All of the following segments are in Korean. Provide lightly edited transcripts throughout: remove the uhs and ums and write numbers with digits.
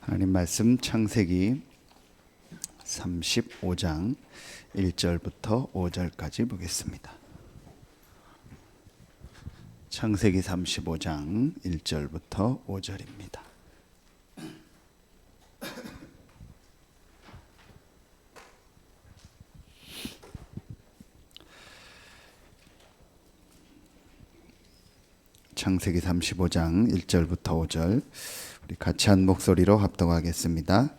하나님 말씀 창세기 35장 1절부터 5절까지 보겠습니다. 창세기 35장 1절부터 5절입니다. 창세기 35장 1절부터 5절 우리 같이 한 목소리로 합독하겠습니다.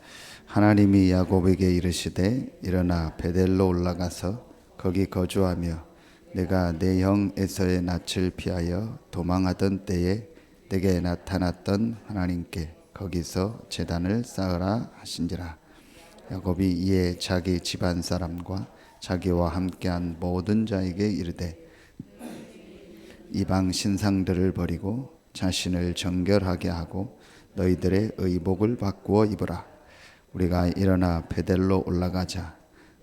하나님이 야곱에게 이르시되 일어나 베델로 올라가서 거기 거주하며 내가 내 형 에서의 낯을 피하여 도망하던 때에 내게 나타났던 하나님께 거기서 제단을 쌓으라 하신지라. 야곱이 이에 자기 집안 사람과 자기와 함께한 모든 자에게 이르되 이방 신상들을 버리고 자신을 정결하게 하고 너희들의 의복을 바꾸어 입으라. 우리가 일어나 베델로 올라가자.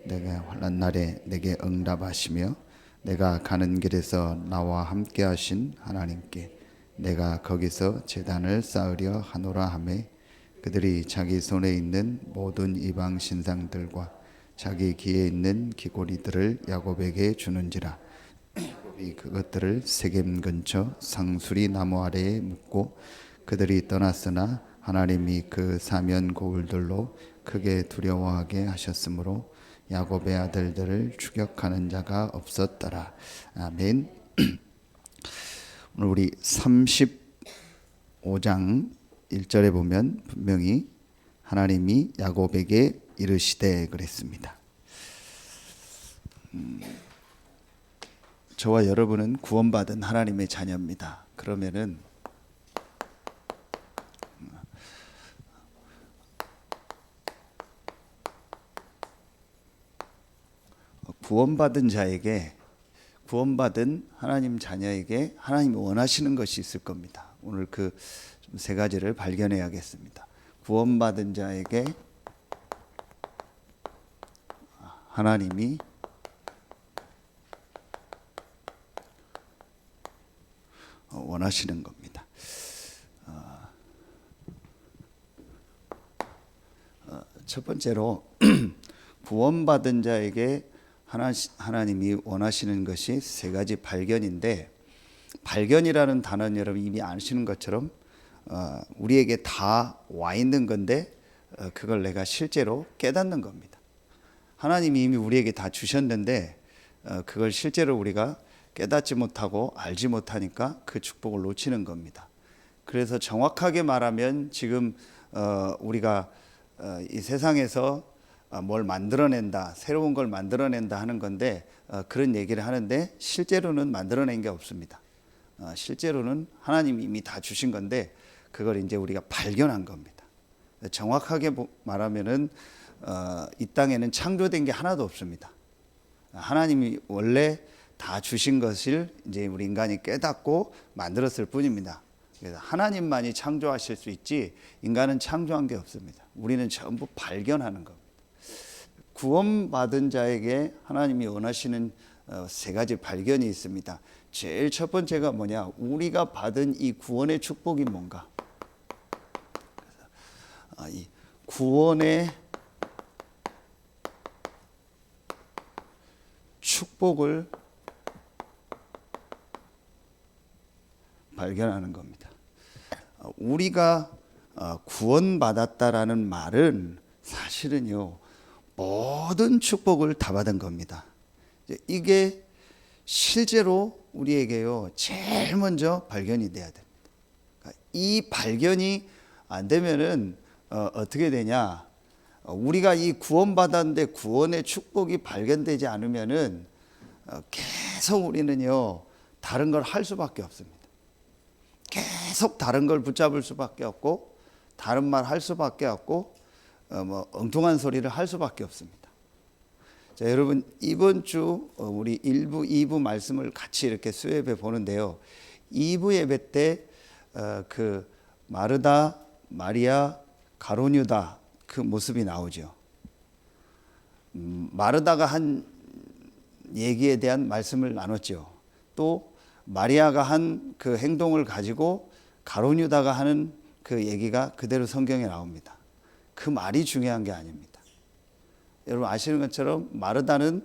내가 환난 날에 내게 응답하시며 내가 가는 길에서 나와 함께 하신 하나님께 내가 거기서 제단을 쌓으려 하노라 하매 그들이 자기 손에 있는 모든 이방 신상들과 자기 귀에 있는 귀고리들을 야곱에게 주는지라. 야곱이 그것들을 세겜 근처 상수리 나무 아래에 묻고 그들이 떠났으나 하나님이 그 사면 고울들로 크게 두려워하게 하셨으므로 야곱의 아들들을 추격하는 자가 없었더라. 아멘. 오늘 우리 35장 1절에 보면 분명히 하나님이 야곱에게 이르시되 그랬습니다. 저와 여러분은 구원받은 하나님의 자녀입니다. 그러면은 구원받은 자에게, 구원받은 하나님 자녀에게 하나님이 원하시는 것이 있을 겁니다. 오늘 그 세 가지를 발견해야겠습니다. 구원받은 자에게 하나님이 원하시는 겁니다. 첫 번째로 구원받은 자에게 하나님이 원하시는 것이 세 가지 발견인데, 발견이라는 단어는 여러분 이미 아시는 것처럼 우리에게 다 와 있는 건데 그걸 내가 실제로 깨닫는 겁니다. 하나님이 이미 우리에게 다 주셨는데 그걸 실제로 우리가 깨닫지 못하고 알지 못하니까 그 축복을 놓치는 겁니다. 그래서 정확하게 말하면 지금 우리가 이 세상에서 뭘 만들어낸다, 새로운 걸 만들어낸다 하는 건데 그런 얘기를 하는데 실제로는 만들어낸 게 없습니다. 실제로는 하나님이 이미 다 주신 건데 그걸 이제 우리가 발견한 겁니다. 정확하게 말하면은 이 땅에는 창조된 게 하나도 없습니다. 하나님이 원래 다 주신 것을 이제 우리 인간이 깨닫고 만들었을 뿐입니다. 그래서 하나님만이 창조하실 수 있지 인간은 창조한 게 없습니다. 우리는 전부 발견하는 겁니다. 구원받은 자에게 하나님이 원하시는 세 가지 발견이 있습니다. 제일 첫 번째가 뭐냐? 우리가 받은 이 구원의 축복이 뭔가? 이 구원의 축복을 발견하는 겁니다. 우리가 구원받았다라는 말은 사실은요, 모든 축복을 다 받은 겁니다. 이게 실제로 우리에게요, 제일 먼저 발견이 돼야 됩니다. 이 발견이 안 되면은 어떻게 되냐? 우리가 이 구원받았는데 구원의 축복이 발견되지 않으면은 계속 우리는요, 다른 걸 할 수밖에 없습니다. 계속 다른 걸 붙잡을 수밖에 없고, 다른 말 할 수밖에 없고, 엉뚱한 소리를 할 수밖에 없습니다. 자, 여러분 이번 주 우리 1부, 2부 말씀을 같이 이렇게 수요예배 보는데요. 2부 예배 때 그 마르다, 마리아, 가론유다 그 모습이 나오죠. 마르다가 한 얘기에 대한 말씀을 나눴죠. 또 마리아가 한 그 행동을 가지고 가론유다가 하는 그 얘기가 그대로 성경에 나옵니다. 그 말이 중요한 게 아닙니다. 여러분 아시는 것처럼 마르다는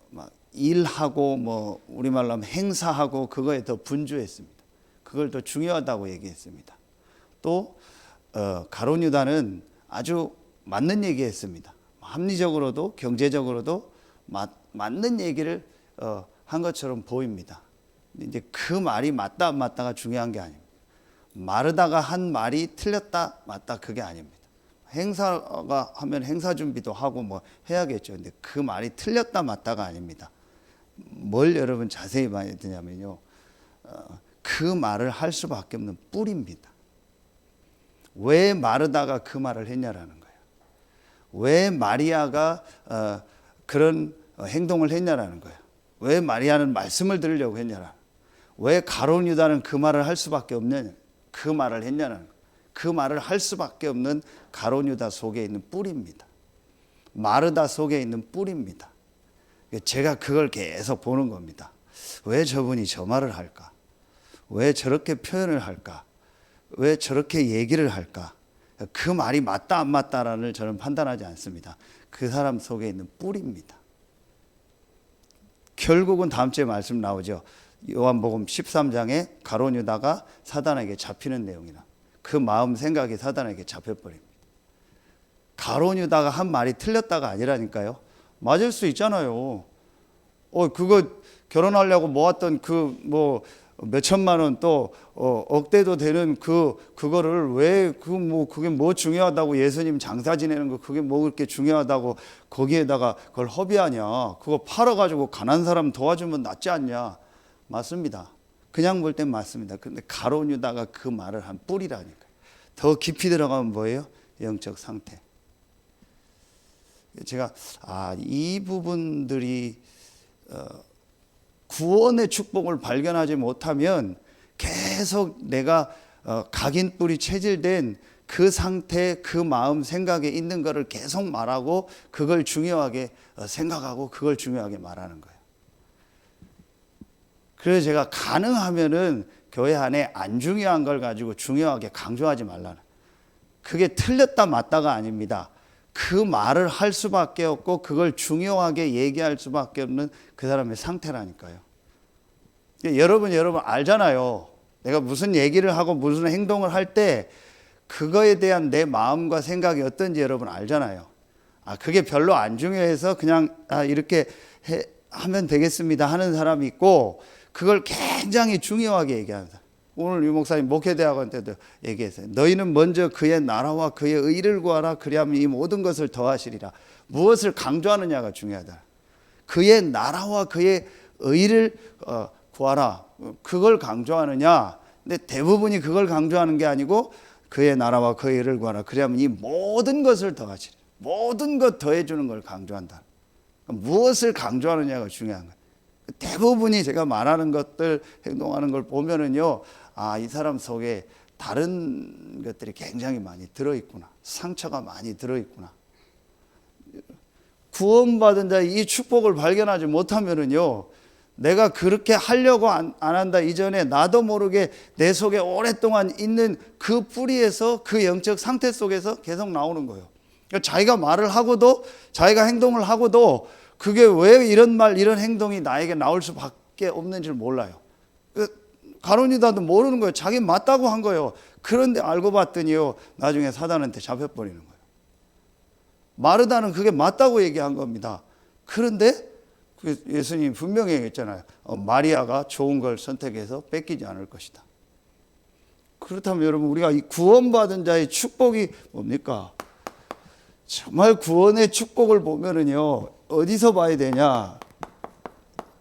막 일하고 뭐 우리말로 하면 행사하고 그거에 더 분주했습니다. 그걸 더 중요하다고 얘기했습니다. 또 가룟 유다는 아주 맞는 얘기했습니다. 합리적으로도 경제적으로도 맞는 얘기를 한 것처럼 보입니다. 이제 그 말이 맞다 안 맞다가 중요한 게 아닙니다. 마르다가 한 말이 틀렸다 맞다 그게 아닙니다. 행사가 하면 행사 준비도 하고 뭐 해야겠죠. 근데 그 말이 틀렸다 맞다가 아닙니다. 뭘 여러분 자세히 봐야 되냐면요. 그 말을 할 수밖에 없는 뿌리입니다. 왜 마르다가 그 말을 했냐라는 거예요. 왜 마리아가 그런 행동을 했냐라는 거예요. 왜 마리아는 말씀을 들으려고 했냐라는 거예요. 왜 가룟 유다는 그 말을 할 수밖에 없는 그 말을 했냐라는 거예요. 그 말을 할 수밖에 없는 가룟 유다 속에 있는 뿌리입니다. 마르다 속에 있는 뿌리입니다. 제가 그걸 계속 보는 겁니다. 왜 저분이 저 말을 할까? 왜 저렇게 표현을 할까? 왜 저렇게 얘기를 할까? 그 말이 맞다 안 맞다라는 저는 판단하지 않습니다. 그 사람 속에 있는 뿌리입니다. 결국은 다음 주에 말씀 나오죠. 요한복음 13장에 가룟 유다가 사단에게 잡히는 내용이라. 그 마음 생각이 사단에게 잡혀버립니다. 가룟 유다가 한 말이 틀렸다가 아니라니까요. 맞을 수 있잖아요. 그거 결혼하려고 모았던 그 뭐 몇천만 원 또 억대도 되는 그거를 왜 그게 뭐 중요하다고 예수님 장사 지내는 거 그게 뭐 그렇게 중요하다고 거기에다가 그걸 허비하냐. 그거 팔아가지고 가난한 사람 도와주면 낫지 않냐. 맞습니다. 그냥 볼 땐 맞습니다. 근데 가룟 유다가 그 말을 한 뿌리라니까요. 더 깊이 들어가면 뭐예요? 영적 상태. 제가 이 부분들이 구원의 축복을 발견하지 못하면 계속 내가 각인뿔이 체질된 그 상태, 그 마음, 생각에 있는 거를 계속 말하고 그걸 중요하게 생각하고 그걸 중요하게 말하는 거예요. 그래서 제가 가능하면은 교회 안에 안 중요한 걸 가지고 중요하게 강조하지 말라는. 그게 틀렸다 맞다가 아닙니다. 그 말을 할 수밖에 없고 그걸 중요하게 얘기할 수밖에 없는 그 사람의 상태라니까요. 여러분 알잖아요. 내가 무슨 얘기를 하고 무슨 행동을 할 때 그거에 대한 내 마음과 생각이 어떤지 여러분 알잖아요. 그게 별로 안 중요해서 그냥 이렇게 하면 되겠습니다 하는 사람이 있고 그걸 굉장히 중요하게 얘기하는 사람. 오늘 유 목사님 목회대학원 때도 얘기했어요. 너희는 먼저 그의 나라와 그의 의를 구하라. 그리하면 이 모든 것을 더하시리라. 무엇을 강조하느냐가 중요하다. 그의 나라와 그의 의를 구하라. 그걸 강조하느냐. 근데 대부분이 그걸 강조하는 게 아니고 그의 나라와 그의 의를 구하라. 그리하면 이 모든 것을 더하시리라. 모든 것 더해주는 걸 강조한다. 무엇을 강조하느냐가 중요한 거예요. 대부분이 제가 말하는 것들, 행동하는 걸 보면은요, 이 사람 속에 다른 것들이 굉장히 많이 들어있구나. 상처가 많이 들어있구나. 구원받은 자의 이 축복을 발견하지 못하면은요, 내가 그렇게 하려고 안 한다 이전에 나도 모르게 내 속에 오랫동안 있는 그 뿌리에서 그 영적 상태 속에서 계속 나오는 거예요. 그러니까 자기가 말을 하고도, 자기가 행동을 하고도 그게 왜 이런 말, 이런 행동이 나에게 나올 수밖에 없는지를 몰라요. 가룟 유다도 모르는 거예요. 자기 맞다고 한 거예요. 그런데 알고 봤더니요, 나중에 사단한테 잡혀버리는 거예요. 마르다는 그게 맞다고 얘기한 겁니다. 그런데 예수님이 분명히 얘기했잖아요. 마리아가 좋은 걸 선택해서 뺏기지 않을 것이다. 그렇다면 여러분, 우리가 이 구원받은 자의 축복이 뭡니까? 정말 구원의 축복을 보면은요, 어디서 봐야 되냐?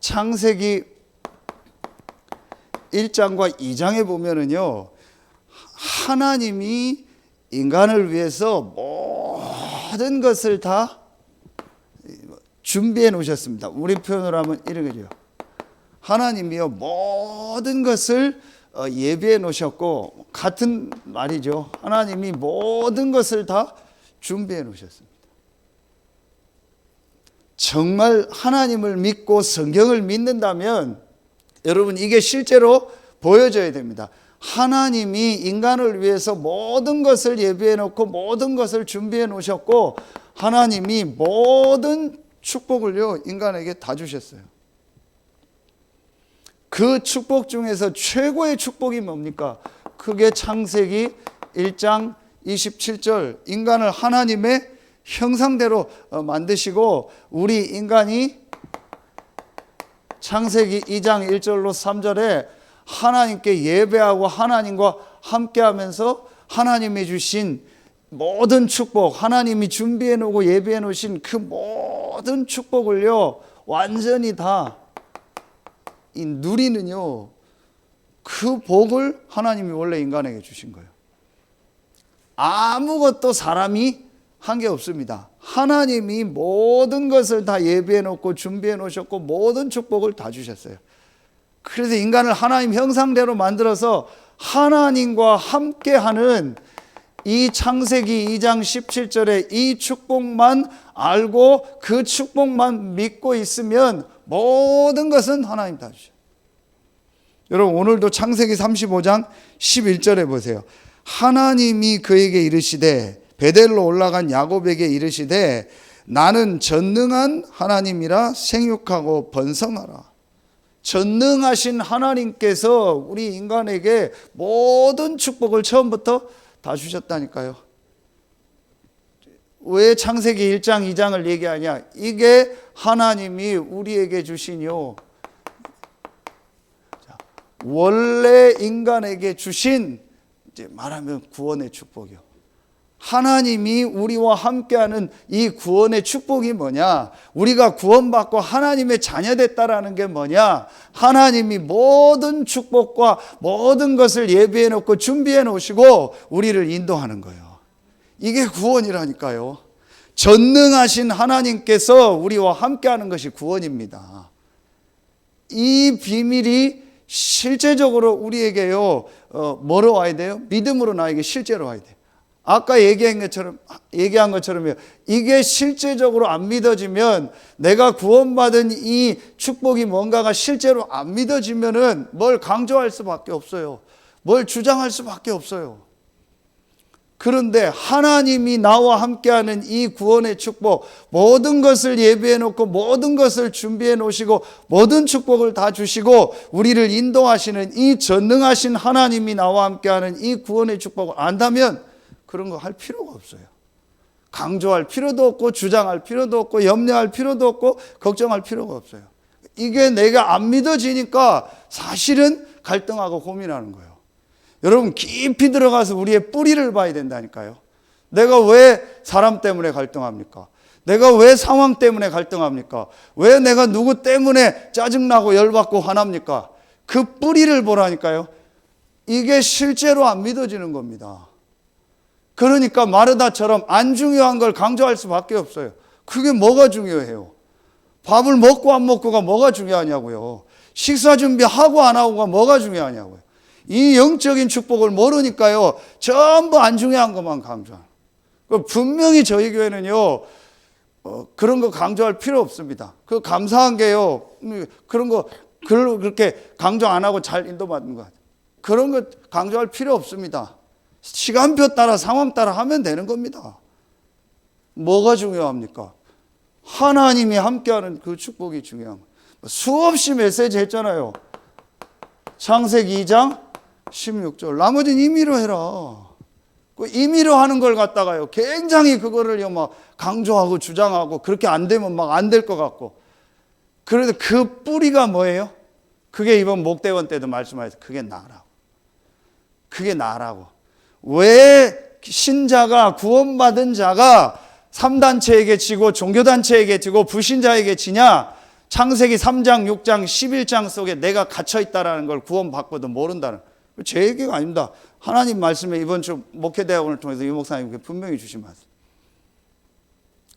창세기 1장과 2장에 보면은요, 하나님이 인간을 위해서 모든 것을 다 준비해 놓으셨습니다. 우리 표현으로 하면 이런 거죠. 하나님이요, 모든 것을 예비해 놓으셨고, 같은 말이죠. 하나님이 모든 것을 다 준비해 놓으셨습니다. 정말 하나님을 믿고 성경을 믿는다면 여러분 이게 실제로 보여져야 됩니다. 하나님이 인간을 위해서 모든 것을 예비해 놓고 모든 것을 준비해 놓으셨고 하나님이 모든 축복을요 인간에게 다 주셨어요. 그 축복 중에서 최고의 축복이 뭡니까? 그게 창세기 1장 27절 인간을 하나님의 형상대로 만드시고 우리 인간이 창세기 2장 1절로 3절에 하나님께 예배하고 하나님과 함께하면서 하나님이 주신 모든 축복, 하나님이 준비해 놓고 예비해 놓으신 그 모든 축복을요 완전히 다 누리는요 그 복을 하나님이 원래 인간에게 주신 거예요. 아무것도 사람이 한 게 없습니다. 하나님이 모든 것을 다 예비해 놓고 준비해 놓으셨고 모든 축복을 다 주셨어요. 그래서 인간을 하나님 형상대로 만들어서 하나님과 함께하는 이 창세기 2장 17절에 이 축복만 알고 그 축복만 믿고 있으면 모든 것은 하나님 다 주셔요. 여러분 오늘도 창세기 35장 11절에 보세요. 하나님이 그에게 이르시되 베델로 올라간 야곱에게 이르시되 나는 전능한 하나님이라 생육하고 번성하라. 전능하신 하나님께서 우리 인간에게 모든 축복을 처음부터 다 주셨다니까요. 왜 창세기 1장 2장을 얘기하냐? 이게 하나님이 우리에게 주신요 원래 인간에게 주신 이제 말하면 구원의 축복이요. 하나님이 우리와 함께하는 이 구원의 축복이 뭐냐? 우리가 구원받고 하나님의 자녀됐다라는 게 뭐냐? 하나님이 모든 축복과 모든 것을 예비해 놓고 준비해 놓으시고 우리를 인도하는 거예요. 이게 구원이라니까요. 전능하신 하나님께서 우리와 함께하는 것이 구원입니다. 이 비밀이 실제적으로 우리에게요 뭐로 와야 돼요? 믿음으로 나에게 실제로 와야 돼요. 아까 얘기한 것처럼요. 이게 실제적으로 안 믿어지면 내가 구원받은 이 축복이 뭔가가 실제로 안 믿어지면은 뭘 강조할 수밖에 없어요. 뭘 주장할 수밖에 없어요. 그런데 하나님이 나와 함께하는 이 구원의 축복, 모든 것을 예비해 놓고 모든 것을 준비해 놓으시고 모든 축복을 다 주시고 우리를 인도하시는 이 전능하신 하나님이 나와 함께하는 이 구원의 축복을 안다면 그런 거 할 필요가 없어요. 강조할 필요도 없고 주장할 필요도 없고 염려할 필요도 없고 걱정할 필요가 없어요. 이게 내가 안 믿어지니까 사실은 갈등하고 고민하는 거예요. 여러분 깊이 들어가서 우리의 뿌리를 봐야 된다니까요. 내가 왜 사람 때문에 갈등합니까? 내가 왜 상황 때문에 갈등합니까? 왜 내가 누구 때문에 짜증나고 열받고 화납니까? 그 뿌리를 보라니까요. 이게 실제로 안 믿어지는 겁니다. 그러니까 마르다처럼 안 중요한 걸 강조할 수밖에 없어요. 그게 뭐가 중요해요? 밥을 먹고 안 먹고가 뭐가 중요하냐고요. 식사 준비하고 안 하고가 뭐가 중요하냐고요. 이 영적인 축복을 모르니까요 전부 안 중요한 것만 강조하는. 분명히 저희 교회는요 그런 거 강조할 필요 없습니다. 그 감사한 게요 그런 거 그렇게 강조 안 하고 잘 인도받는 것 같아요. 그런 거 강조할 필요 없습니다. 시간표 따라 상황 따라 하면 되는 겁니다. 뭐가 중요합니까? 하나님이 함께하는 그 축복이 중요한 거예요. 수없이 메시지 했잖아요. 창세기 2장 16절 나머지는 임의로 해라. 그 임의로 하는 걸 갖다가요 굉장히 그거를 막 강조하고 주장하고 그렇게 안 되면 막 안 될 것 같고. 그래도 그 뿌리가 뭐예요? 그게 이번 목대원 때도 말씀하셨어요. 그게 나라고. 그게 나라고. 왜 신자가 구원받은 자가 3단체에게 지고 종교단체에게 지고 불신자에게 지냐? 창세기 3장 6장 11장 속에 내가 갇혀있다라는 걸 구원받고도 모른다는 제 얘기가 아닙니다. 하나님 말씀에 이번 주 목회대학원을 통해서 이 목사님께 분명히 주신 말씀.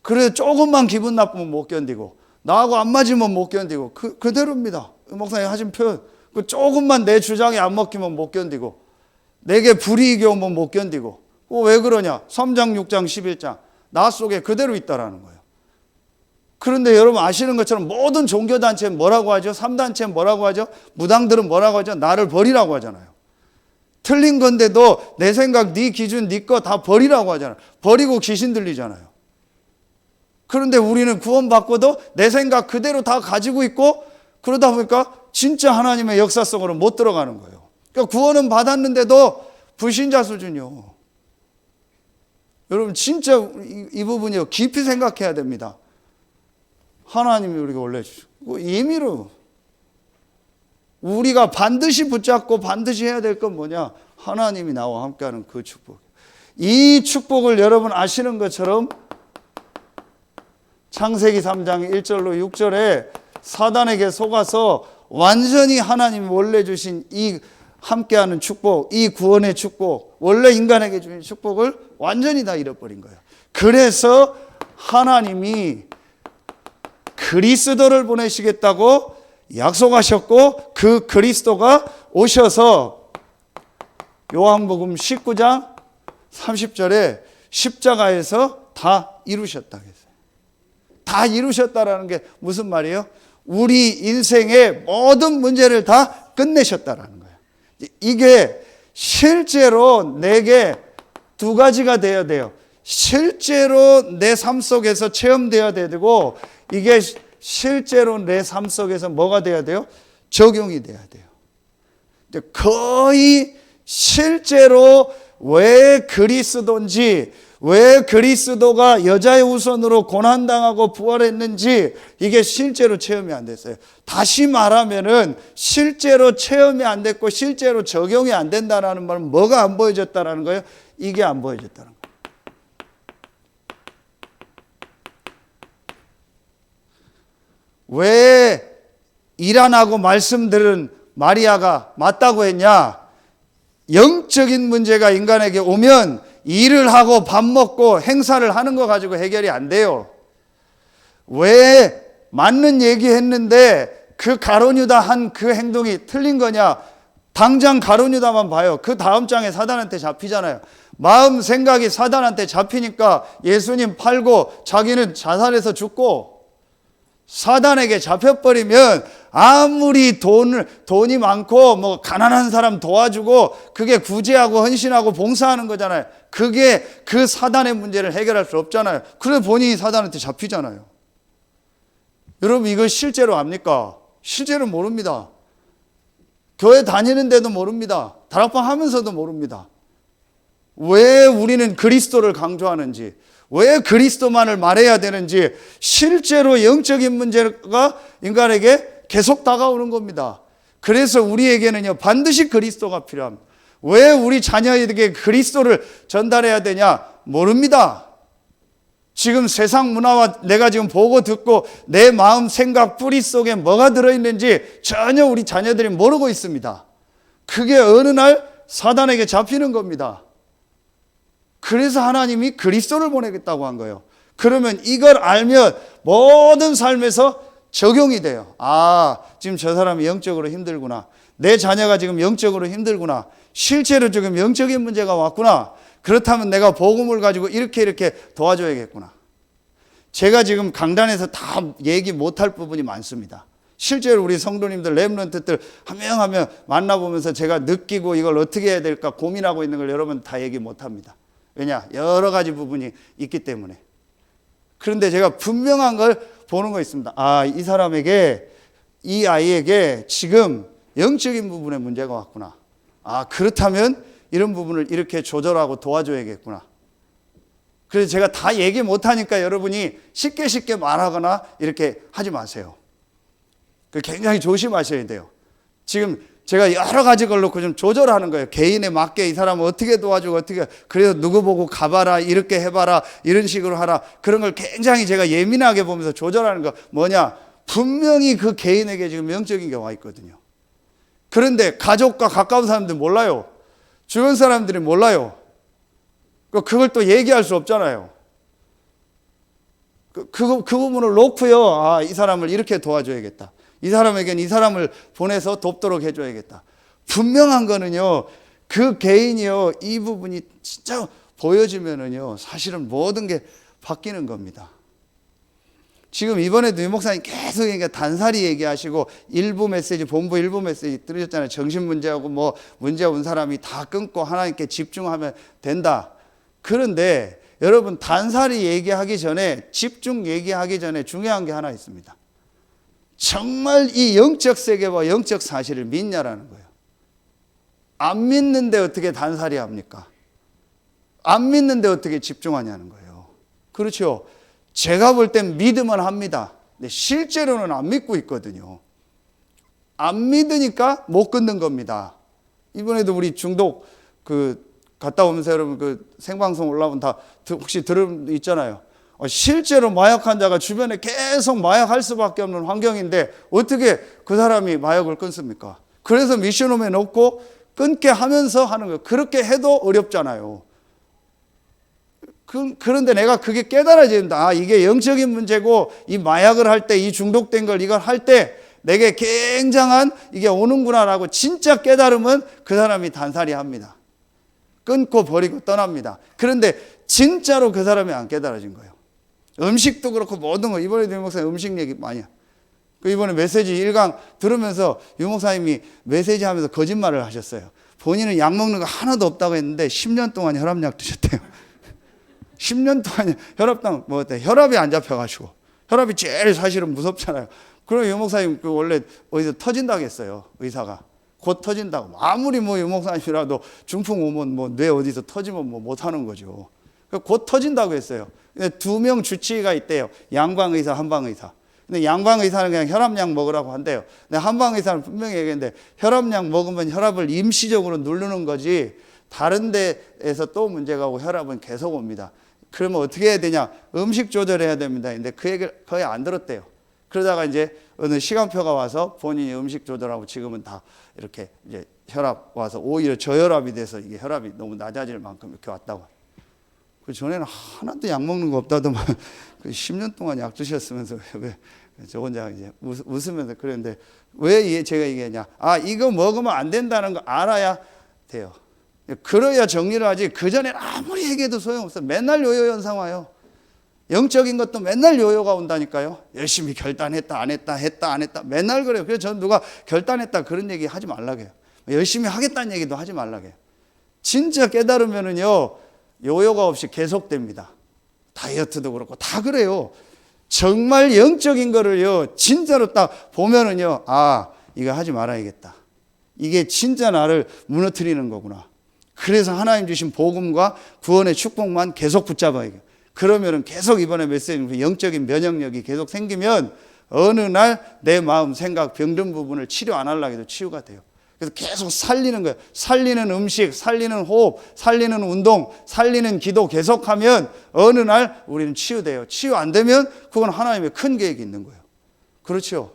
그래서 조금만 기분 나쁘면 못 견디고 나하고 안 맞으면 못 견디고 그대로입니다. 목사님 하신 표현. 조금만 내 주장이 안 먹히면 못 견디고 내게 불이익이 오면 못 견디고. 왜 그러냐? 3장 6장 11장 나 속에 그대로 있다라는 거예요. 그런데 여러분 아시는 것처럼 모든 종교단체는 뭐라고 하죠? 3단체는 뭐라고 하죠? 무당들은 뭐라고 하죠? 나를 버리라고 하잖아요. 틀린 건데도 내 생각, 네 기준, 네 거 다 버리라고 하잖아요. 버리고 귀신 들리잖아요. 그런데 우리는 구원받고도 내 생각 그대로 다 가지고 있고 그러다 보니까 진짜 하나님의 역사 속으로 못 들어가는 거예요. 그러니까 구원은 받았는데도 불신자 수준이요. 여러분 진짜 이 부분이요 깊이 생각해야 됩니다. 하나님이 우리가 원래 주시고 임의로 우리가 반드시 붙잡고 반드시 해야 될 건 뭐냐? 하나님이 나와 함께하는 그 축복. 이 축복을 여러분 아시는 것처럼 창세기 3장 1절로 6절에 사단에게 속아서 완전히 하나님이 원래 주신 이 함께하는 축복, 이 구원의 축복, 원래 인간에게 주신 축복을 완전히 다 잃어버린 거예요. 그래서 하나님이 그리스도를 보내시겠다고 약속하셨고 그 그리스도가 오셔서 요한복음 19장 30절에 십자가에서 다 이루셨다 했어요. 다 이루셨다라는 게 무슨 말이에요? 우리 인생의 모든 문제를 다 끝내셨다라는 거예요. 이게 실제로 내게 두 가지가 되어야 돼요. 실제로 내 삶 속에서 체험되어야 되고 이게 실제로 내 삶 속에서 뭐가 돼야 돼요? 적용이 돼야 돼요. 근데 거의 실제로 왜 그리스도인지, 왜 그리스도가 여자의 후손으로 고난당하고 부활했는지 이게 실제로 체험이 안 됐어요. 다시 말하면은 실제로 체험이 안 됐고 실제로 적용이 안 된다는 말은 뭐가 안 보여졌다라는 거예요? 이게 안 보여졌다는 거예요. 왜 일 안 하고 말씀 들은 마리아가 맞다고 했냐? 영적인 문제가 인간에게 오면 일을 하고 밥 먹고 행사를 하는 거 가지고 해결이 안 돼요. 왜 맞는 얘기 했는데 그 가룟유다 한 그 행동이 틀린 거냐? 당장 가룟유다만 봐요. 그 다음 장에 사단한테 잡히잖아요. 마음 생각이 사단한테 잡히니까 예수님 팔고 자기는 자살해서 죽고 사단에게 잡혀버리면 아무리 돈이 많고 뭐 가난한 사람 도와주고 그게 구제하고 헌신하고 봉사하는 거잖아요. 그게 그 사단의 문제를 해결할 수 없잖아요. 그래 본인이 사단한테 잡히잖아요. 여러분 이거 실제로 압니까? 실제로 모릅니다. 교회 다니는데도 모릅니다. 다락방 하면서도 모릅니다. 왜 우리는 그리스도를 강조하는지, 왜 그리스도만을 말해야 되는지 실제로 영적인 문제가 인간에게 계속 다가오는 겁니다. 그래서 우리에게는요 반드시 그리스도가 필요합니다. 왜 우리 자녀에게 그리스도를 전달해야 되냐? 모릅니다. 지금 세상 문화와 내가 지금 보고 듣고 내 마음 생각 뿌리 속에 뭐가 들어있는지 전혀 우리 자녀들이 모르고 있습니다. 그게 어느 날 사단에게 잡히는 겁니다. 그래서 하나님이 그리스도를 보내겠다고 한 거예요. 그러면 이걸 알면 모든 삶에서 적용이 돼요. 아, 지금 저 사람이 영적으로 힘들구나. 내 자녀가 지금 영적으로 힘들구나. 실제로 지금 영적인 문제가 왔구나. 그렇다면 내가 복음을 가지고 이렇게 도와줘야겠구나. 제가 지금 강단에서 다 얘기 못할 부분이 많습니다. 실제로 우리 성도님들, 렘넌트들 한 명 한 명 만나보면서 제가 느끼고 이걸 어떻게 해야 될까 고민하고 있는 걸 여러분 다 얘기 못합니다. 왜냐? 여러 가지 부분이 있기 때문에. 그런데 제가 분명한 걸 보는 거 있습니다. 아, 이 사람에게, 이 아이에게 지금 영적인 부분에 문제가 왔구나. 아, 그렇다면 이런 부분을 이렇게 조절하고 도와줘야겠구나. 그래서 제가 다 얘기 못하니까 여러분이 쉽게 말하거나 이렇게 하지 마세요. 굉장히 조심하셔야 돼요. 지금 제가 여러 가지 걸 놓고 좀 조절하는 거예요. 개인에 맞게 이 사람을 어떻게 도와주고 그래서 누구 보고 가봐라, 이렇게 해봐라, 이런 식으로 하라. 그런 걸 굉장히 제가 예민하게 보면서 조절하는 거 뭐냐? 분명히 그 개인에게 지금 영적인 게 와 있거든요. 그런데 가족과 가까운 사람들 몰라요. 주변 사람들이 몰라요. 그걸 또 얘기할 수 없잖아요. 그 부분을 놓고요. 아, 이 사람을 이렇게 도와줘야겠다. 이 사람에겐 이 사람을 보내서 돕도록 해줘야겠다. 분명한 거는요, 그 개인이요, 이 부분이 진짜 보여지면은요, 사실은 모든 게 바뀌는 겁니다. 지금 이번에도 유 목사님 계속 단살이 얘기하시고 일부 메시지, 본부 일부 메시지 들으셨잖아요. 정신 문제하고 뭐 문제 온 사람이 다 끊고 하나님께 집중하면 된다. 그런데 여러분, 단살이 얘기하기 전에, 집중 얘기하기 전에 중요한 게 하나 있습니다. 정말 이 영적 세계와 영적 사실을 믿냐라는 거예요. 안 믿는데 어떻게 단살이 합니까? 안 믿는데 어떻게 집중하냐는 거예요. 그렇죠. 제가 볼 땐 믿으면 합니다. 근데 실제로는 안 믿고 있거든요. 안 믿으니까 못 끊는 겁니다. 이번에도 우리 중독 갔다 오면서 여러분 생방송 올라오면 다 혹시 들은 있잖아요. 실제로 마약 환자가 주변에 계속 마약할 수밖에 없는 환경인데 어떻게 그 사람이 마약을 끊습니까? 그래서 미션홈에 넣고 끊게 하면서 하는 거예요. 그렇게 해도 어렵잖아요. 그런데 내가 그게 깨달아진다. 아, 이게 영적인 문제고, 이 마약을 할 때, 이 중독된 걸 이걸 할 때 내게 굉장한 이게 오는구나라고 진짜 깨달으면 그 사람이 단살이 합니다. 끊고 버리고 떠납니다. 그런데 진짜로 그 사람이 안 깨달아진 거예요. 음식도 그렇고 모든 거. 이번에도 유 목사님 음식 얘기 많이 해요. 이번에 메시지 1강 들으면서 유 목사님이 메시지 하면서 거짓말을 하셨어요. 본인은 약 먹는 거 하나도 없다고 했는데 10년 동안 혈압약 드셨대요. 10년 동안 혈압당 혈압이 안 잡혀가지고. 혈압이 제일 사실은 무섭잖아요. 그럼 유 목사님 원래 어디서 터진다고 했어요. 의사가. 곧 터진다고. 아무리 유 목사님이라도 중풍 오면 뇌 어디서 터지면 못하는 거죠. 곧 터진다고 했어요. 근데 2명 주치의가 있대요. 양방의사, 한방의사. 근데 양방의사는 그냥 혈압약 먹으라고 한대요. 근데 한방의사는 분명히 얘기했는데 혈압약 먹으면 혈압을 임시적으로 누르는 거지 다른 데에서 또 문제가 오고 혈압은 계속 옵니다. 그러면 어떻게 해야 되냐? 음식 조절해야 됩니다. 근데 그 얘기를 거의 안 들었대요. 그러다가 이제 어느 시간표가 와서 본인이 음식 조절하고 지금은 다 이렇게 이제 혈압 와서 오히려 저혈압이 돼서 이게 혈압이 너무 낮아질 만큼 이렇게 왔다고. 그 전에는 하나도 약 먹는 거 없다더만 10년 동안 약 드셨으면서 왜 저 혼자 이제 웃으면서 그랬는데 왜 제가 얘기했냐? 아, 이거 먹으면 안 된다는 거 알아야 돼요. 그래야 정리를 하지. 그 전에는 아무리 얘기해도 소용없어요. 맨날 요요 현상 와요. 영적인 것도 맨날 요요가 온다니까요. 열심히 결단했다 안 했다 했다 안 했다 맨날 그래요. 그래서 저는 누가 결단했다 그런 얘기 하지 말라고 해요. 열심히 하겠다는 얘기도 하지 말라고 해요. 진짜 깨달으면은요 요요가 없이 계속됩니다. 다이어트도 그렇고 다 그래요. 정말 영적인 거를요 진짜로 딱 보면은요, 아, 이거 하지 말아야겠다. 이게 진짜 나를 무너뜨리는 거구나. 그래서 하나님 주신 복음과 구원의 축복만 계속 붙잡아야 돼요. 그러면은 계속 이번에 메시지 영적인 면역력이 계속 생기면 어느 날 내 마음, 생각, 병든 부분을 치료 안 하려고 해도 치유가 돼요. 그래서 계속 살리는 거예요. 살리는 음식, 살리는 호흡, 살리는 운동, 살리는 기도 계속하면 어느 날 우리는 치유돼요. 치유 안 되면 그건 하나님의 큰 계획이 있는 거예요. 그렇죠?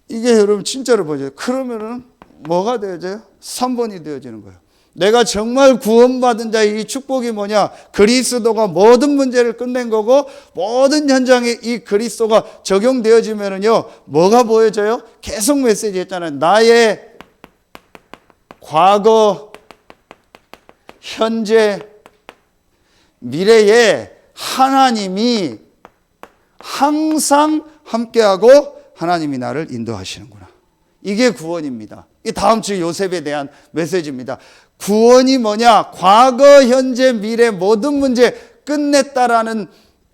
이게 여러분 진짜로 보죠. 그러면은 뭐가 되어져요? 3번이 되어지는 거예요. 내가 정말 구원받은 자의 이 축복이 뭐냐? 그리스도가 모든 문제를 끝낸 거고 모든 현장에 이 그리스도가 적용되어지면은요 뭐가 보여져요? 계속 메시지 했잖아요. 나의 과거, 현재, 미래에 하나님이 항상 함께하고 하나님이 나를 인도하시는구나. 이게 구원입니다. 이 다음 주 요셉에 대한 메시지입니다. 구원이 뭐냐? 과거, 현재, 미래 모든 문제 끝냈다라는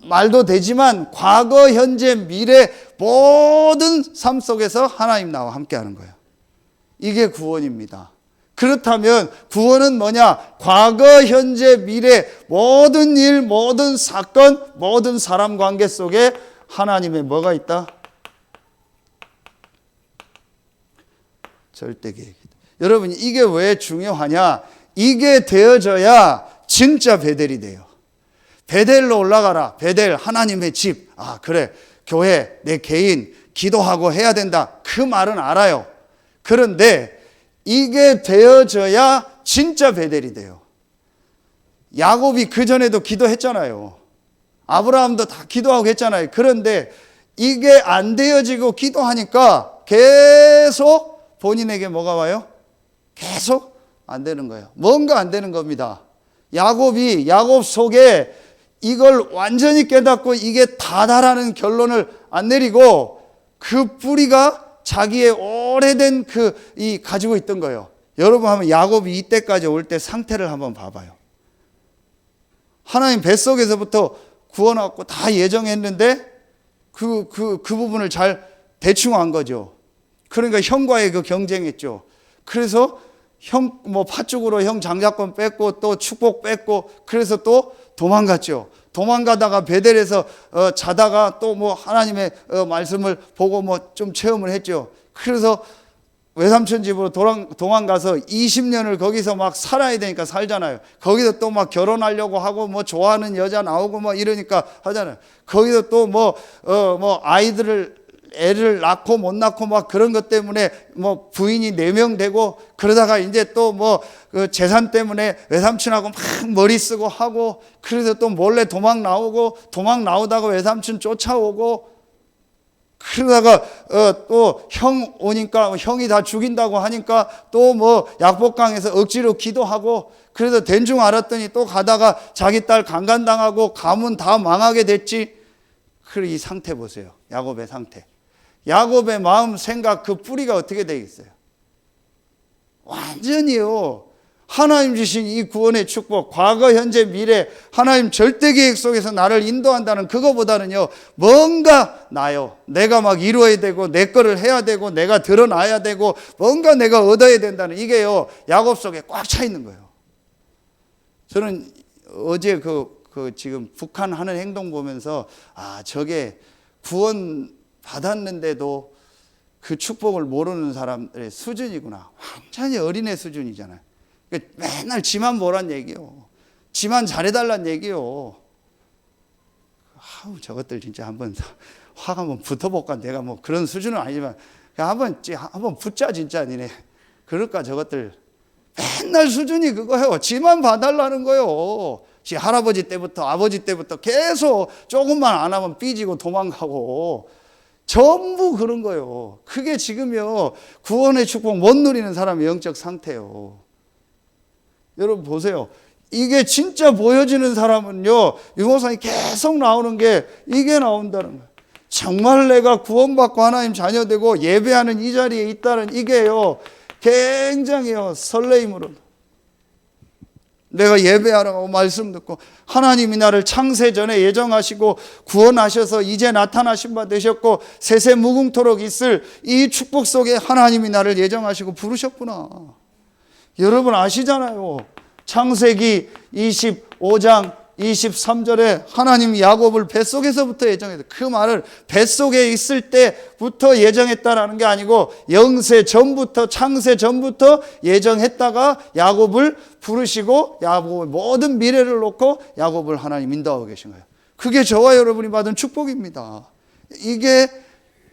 말도 되지만 과거, 현재, 미래 모든 삶 속에서 하나님 나와 함께하는 거예요. 이게 구원입니다. 그렇다면 구원은 뭐냐? 과거, 현재, 미래 모든 일, 모든 사건, 모든 사람 관계 속에 하나님의 뭐가 있다? 절대 계획이다. 여러분 이게 왜 중요하냐? 이게 되어져야 진짜 베델이 돼요. 베델로 올라가라. 베델 하나님의 집. 아 그래 교회 내 개인 기도하고 해야 된다. 그 말은 알아요. 그런데 이게 되어져야 진짜 베델이 돼요. 야곱이 그전에도 기도했잖아요. 아브라함도 다 기도하고 했잖아요. 그런데 이게 안 되어지고 기도하니까 계속 본인에게 뭐가 와요? 계속 안 되는 거예요. 뭔가 안 되는 겁니다. 야곱 속에 이걸 완전히 깨닫고 이게 다다라는 결론을 안 내리고 그 뿌리가 자기의 오래된 가지고 있던 거예요. 여러분 한번 야곱이 이때까지 올 때 상태를 한번 봐봐요. 하나님 뱃속에서부터 구원하고 다 예정했는데 그 부분을 잘 대충 한 거죠. 그러니까 형과의 경쟁했죠. 그래서 형 팥죽으로 형 장자권 뺐고 또 축복 뺐고 그래서 또 도망갔죠. 도망가다가 베델에서 자다가 또 하나님의 말씀을 보고 좀 체험을 했죠. 그래서 외삼촌 집으로 도망가서 20년을 거기서 막 살아야 되니까 살잖아요. 거기서 또 막 결혼하려고 하고 좋아하는 여자 나오고 이러니까 하잖아요. 거기서 또 애를 낳고 못 낳고 그런 것 때문에 부인이 4명 되고 그러다가 이제 또 그 재산 때문에 외삼촌하고 막 머리 쓰고 하고 그래서 또 몰래 도망 나오다가 외삼촌 쫓아오고 그러다가 또 형 오니까 형이 다 죽인다고 하니까 또 약복강에서 억지로 기도하고 그래서 된 줄 알았더니 또 가다가 자기 딸 강간당하고 가문 다 망하게 됐지. 그리고 이 상태 보세요. 야곱의 상태. 야곱의 마음 생각 그 뿌리가 어떻게 되겠어요? 완전히요. 하나님 주신 이 구원의 축복, 과거, 현재, 미래, 하나님 절대 계획 속에서 나를 인도한다는 그거보다는요, 뭔가 나요. 내가 막 이루어야 되고, 내 거를 해야 되고, 내가 드러나야 되고, 뭔가 내가 얻어야 된다는 이게요, 야곱 속에 꽉 차 있는 거예요. 저는 어제 지금 북한 하는 행동 보면서, 저게 구원 받았는데도 그 축복을 모르는 사람들의 수준이구나. 완전히 어린애 수준이잖아요. 맨날 지만 보란 얘기요. 지만 잘해달란 얘기요. 저것들 진짜 한번 화가 한번 붙어볼까. 내가 그런 수준은 아니지만 한번 붙자 진짜 니네. 그럴까 저것들. 맨날 수준이 그거예요. 지만 봐달라는 거예요. 지 할아버지 때부터 아버지 때부터 계속 조금만 안 하면 삐지고 도망가고 전부 그런 거예요. 그게 지금요 구원의 축복 못 누리는 사람의 영적 상태예요. 여러분 보세요. 이게 진짜 보여지는 사람은요, 유목사님 계속 나오는 게 이게 나온다는 거예요. 정말 내가 구원받고 하나님 자녀되고 예배하는 이 자리에 있다는 이게요, 굉장히요, 설레임으로. 내가 예배하라고 말씀 듣고 하나님이 나를 창세 전에 예정하시고 구원하셔서 이제 나타나신 바 되셨고 세세 무궁토록 있을 이 축복 속에 하나님이 나를 예정하시고 부르셨구나. 여러분 아시잖아요. 창세기 25장 23절에 하나님이 야곱을 뱃속에서부터 예정했다. 그 말을 뱃속에 있을 때부터 예정했다라는 게 아니고 영세 전부터 창세 전부터 예정했다가 야곱을 부르시고 야곱의 모든 미래를 놓고 야곱을 하나님 인도하고 계신 거예요. 그게 저와 여러분이 받은 축복입니다. 이게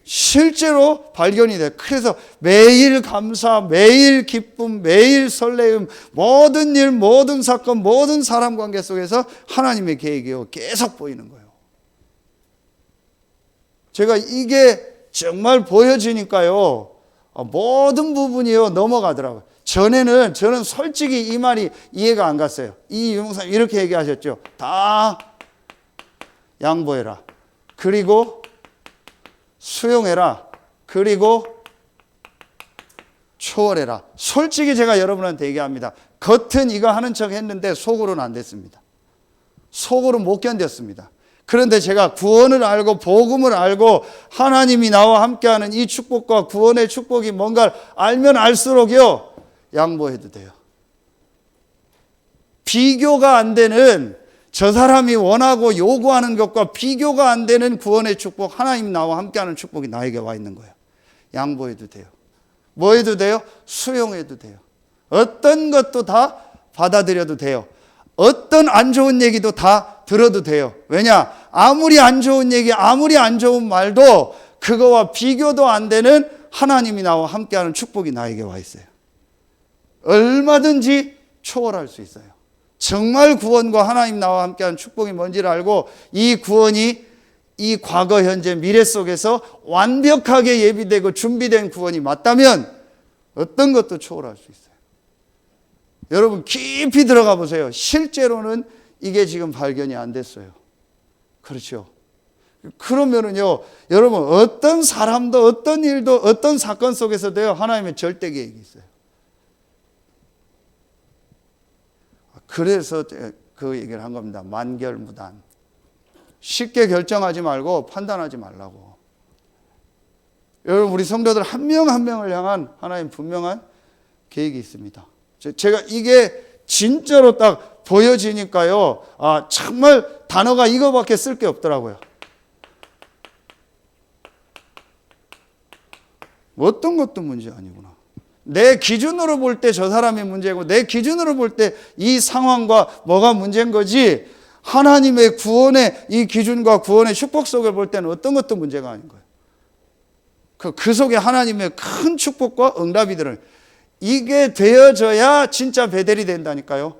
실제로 발견이 돼요. 그래서 매일 감사, 매일 기쁨, 매일 설레임, 모든 일, 모든 사건, 모든 사람 관계 속에서 하나님의 계획이 계속 보이는 거예요. 제가 이게 정말 보여지니까요, 모든 부분이요 넘어가더라고요. 저는 솔직히 이 말이 이해가 안 갔어요. 이 유목사님 이렇게 얘기하셨죠. 다 양보해라. 그리고 수용해라. 그리고 초월해라. 솔직히 제가 여러분한테 얘기합니다. 겉은 이거 하는 척 했는데 속으로는 안 됐습니다. 속으로 못 견뎠습니다. 그런데 제가 구원을 알고 복음을 알고 하나님이 나와 함께하는 이 축복과 구원의 축복이 뭔가를 알면 알수록요 양보해도 돼요. 비교가 안 되는 저 사람이 원하고 요구하는 것과 비교가 안 되는 구원의 축복, 하나님 나와 함께하는 축복이 나에게 와 있는 거예요. 양보해도 돼요. 뭐 해도 돼요? 수용해도 돼요. 어떤 것도 다 받아들여도 돼요. 어떤 안 좋은 얘기도 다 들어도 돼요. 왜냐? 아무리 안 좋은 얘기, 아무리 안 좋은 말도 그거와 비교도 안 되는 하나님이 나와 함께하는 축복이 나에게 와 있어요. 얼마든지 초월할 수 있어요. 정말 구원과 하나님 나와 함께하는 축복이 뭔지를 알고 이 구원이 이 과거, 현재, 미래 속에서 완벽하게 예비되고 준비된 구원이 맞다면 어떤 것도 초월할 수 있어요. 여러분 깊이 들어가 보세요. 실제로는 이게 지금 발견이 안 됐어요. 그렇죠. 그러면은요, 여러분, 어떤 사람도, 어떤 일도, 어떤 사건 속에서도요, 하나님의 절대 계획이 있어요. 그래서 그 얘기를 한 겁니다. 만결무단. 쉽게 결정하지 말고 판단하지 말라고. 여러분, 우리 성도들 한 명 한 명을 향한 하나님 분명한 계획이 있습니다. 제가 이게 진짜로 딱 보여지니까요, 아, 정말 단어가 이거밖에 쓸 게 없더라고요. 어떤 것도 문제 아니구나. 내 기준으로 볼 때 저 사람이 문제고, 내 기준으로 볼 때 이 상황과 뭐가 문제인 거지, 하나님의 구원의 이 기준과 구원의 축복 속을 볼 때는 어떤 것도 문제가 아닌 거예요. 그 속에 하나님의 큰 축복과 응답이 들어요. 이게 되어져야 진짜 베델이 된다니까요.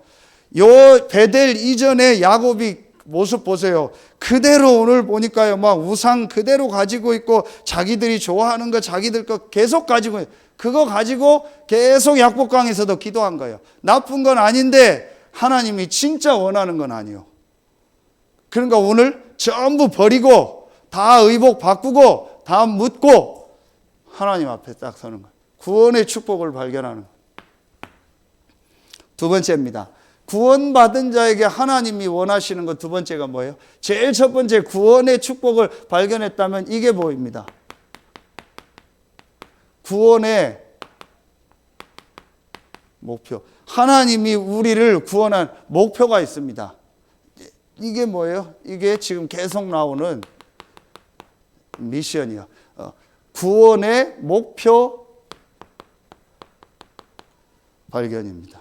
요 베델 이전에 야곱이 모습 보세요. 그대로 오늘 보니까요, 막 우상 그대로 가지고 있고, 자기들이 좋아하는 거, 자기들 거 계속 가지고 있어요. 그거 가지고 계속 약복강에서도 기도한 거예요. 나쁜 건 아닌데 하나님이 진짜 원하는 건 아니에요. 그러니까 오늘 전부 버리고 다 의복 바꾸고 다 묻고 하나님 앞에 딱 서는 거예요. 구원의 축복을 발견하는 거예요. 두 번째입니다. 구원받은 자에게 하나님이 원하시는 것 두 번째가 뭐예요? 제일 첫 번째 구원의 축복을 발견했다면 이게 보입니다. 구원의 목표. 하나님이 우리를 구원한 목표가 있습니다. 이게 뭐예요? 이게 지금 계속 나오는 미션이요. 구원의 목표 발견입니다.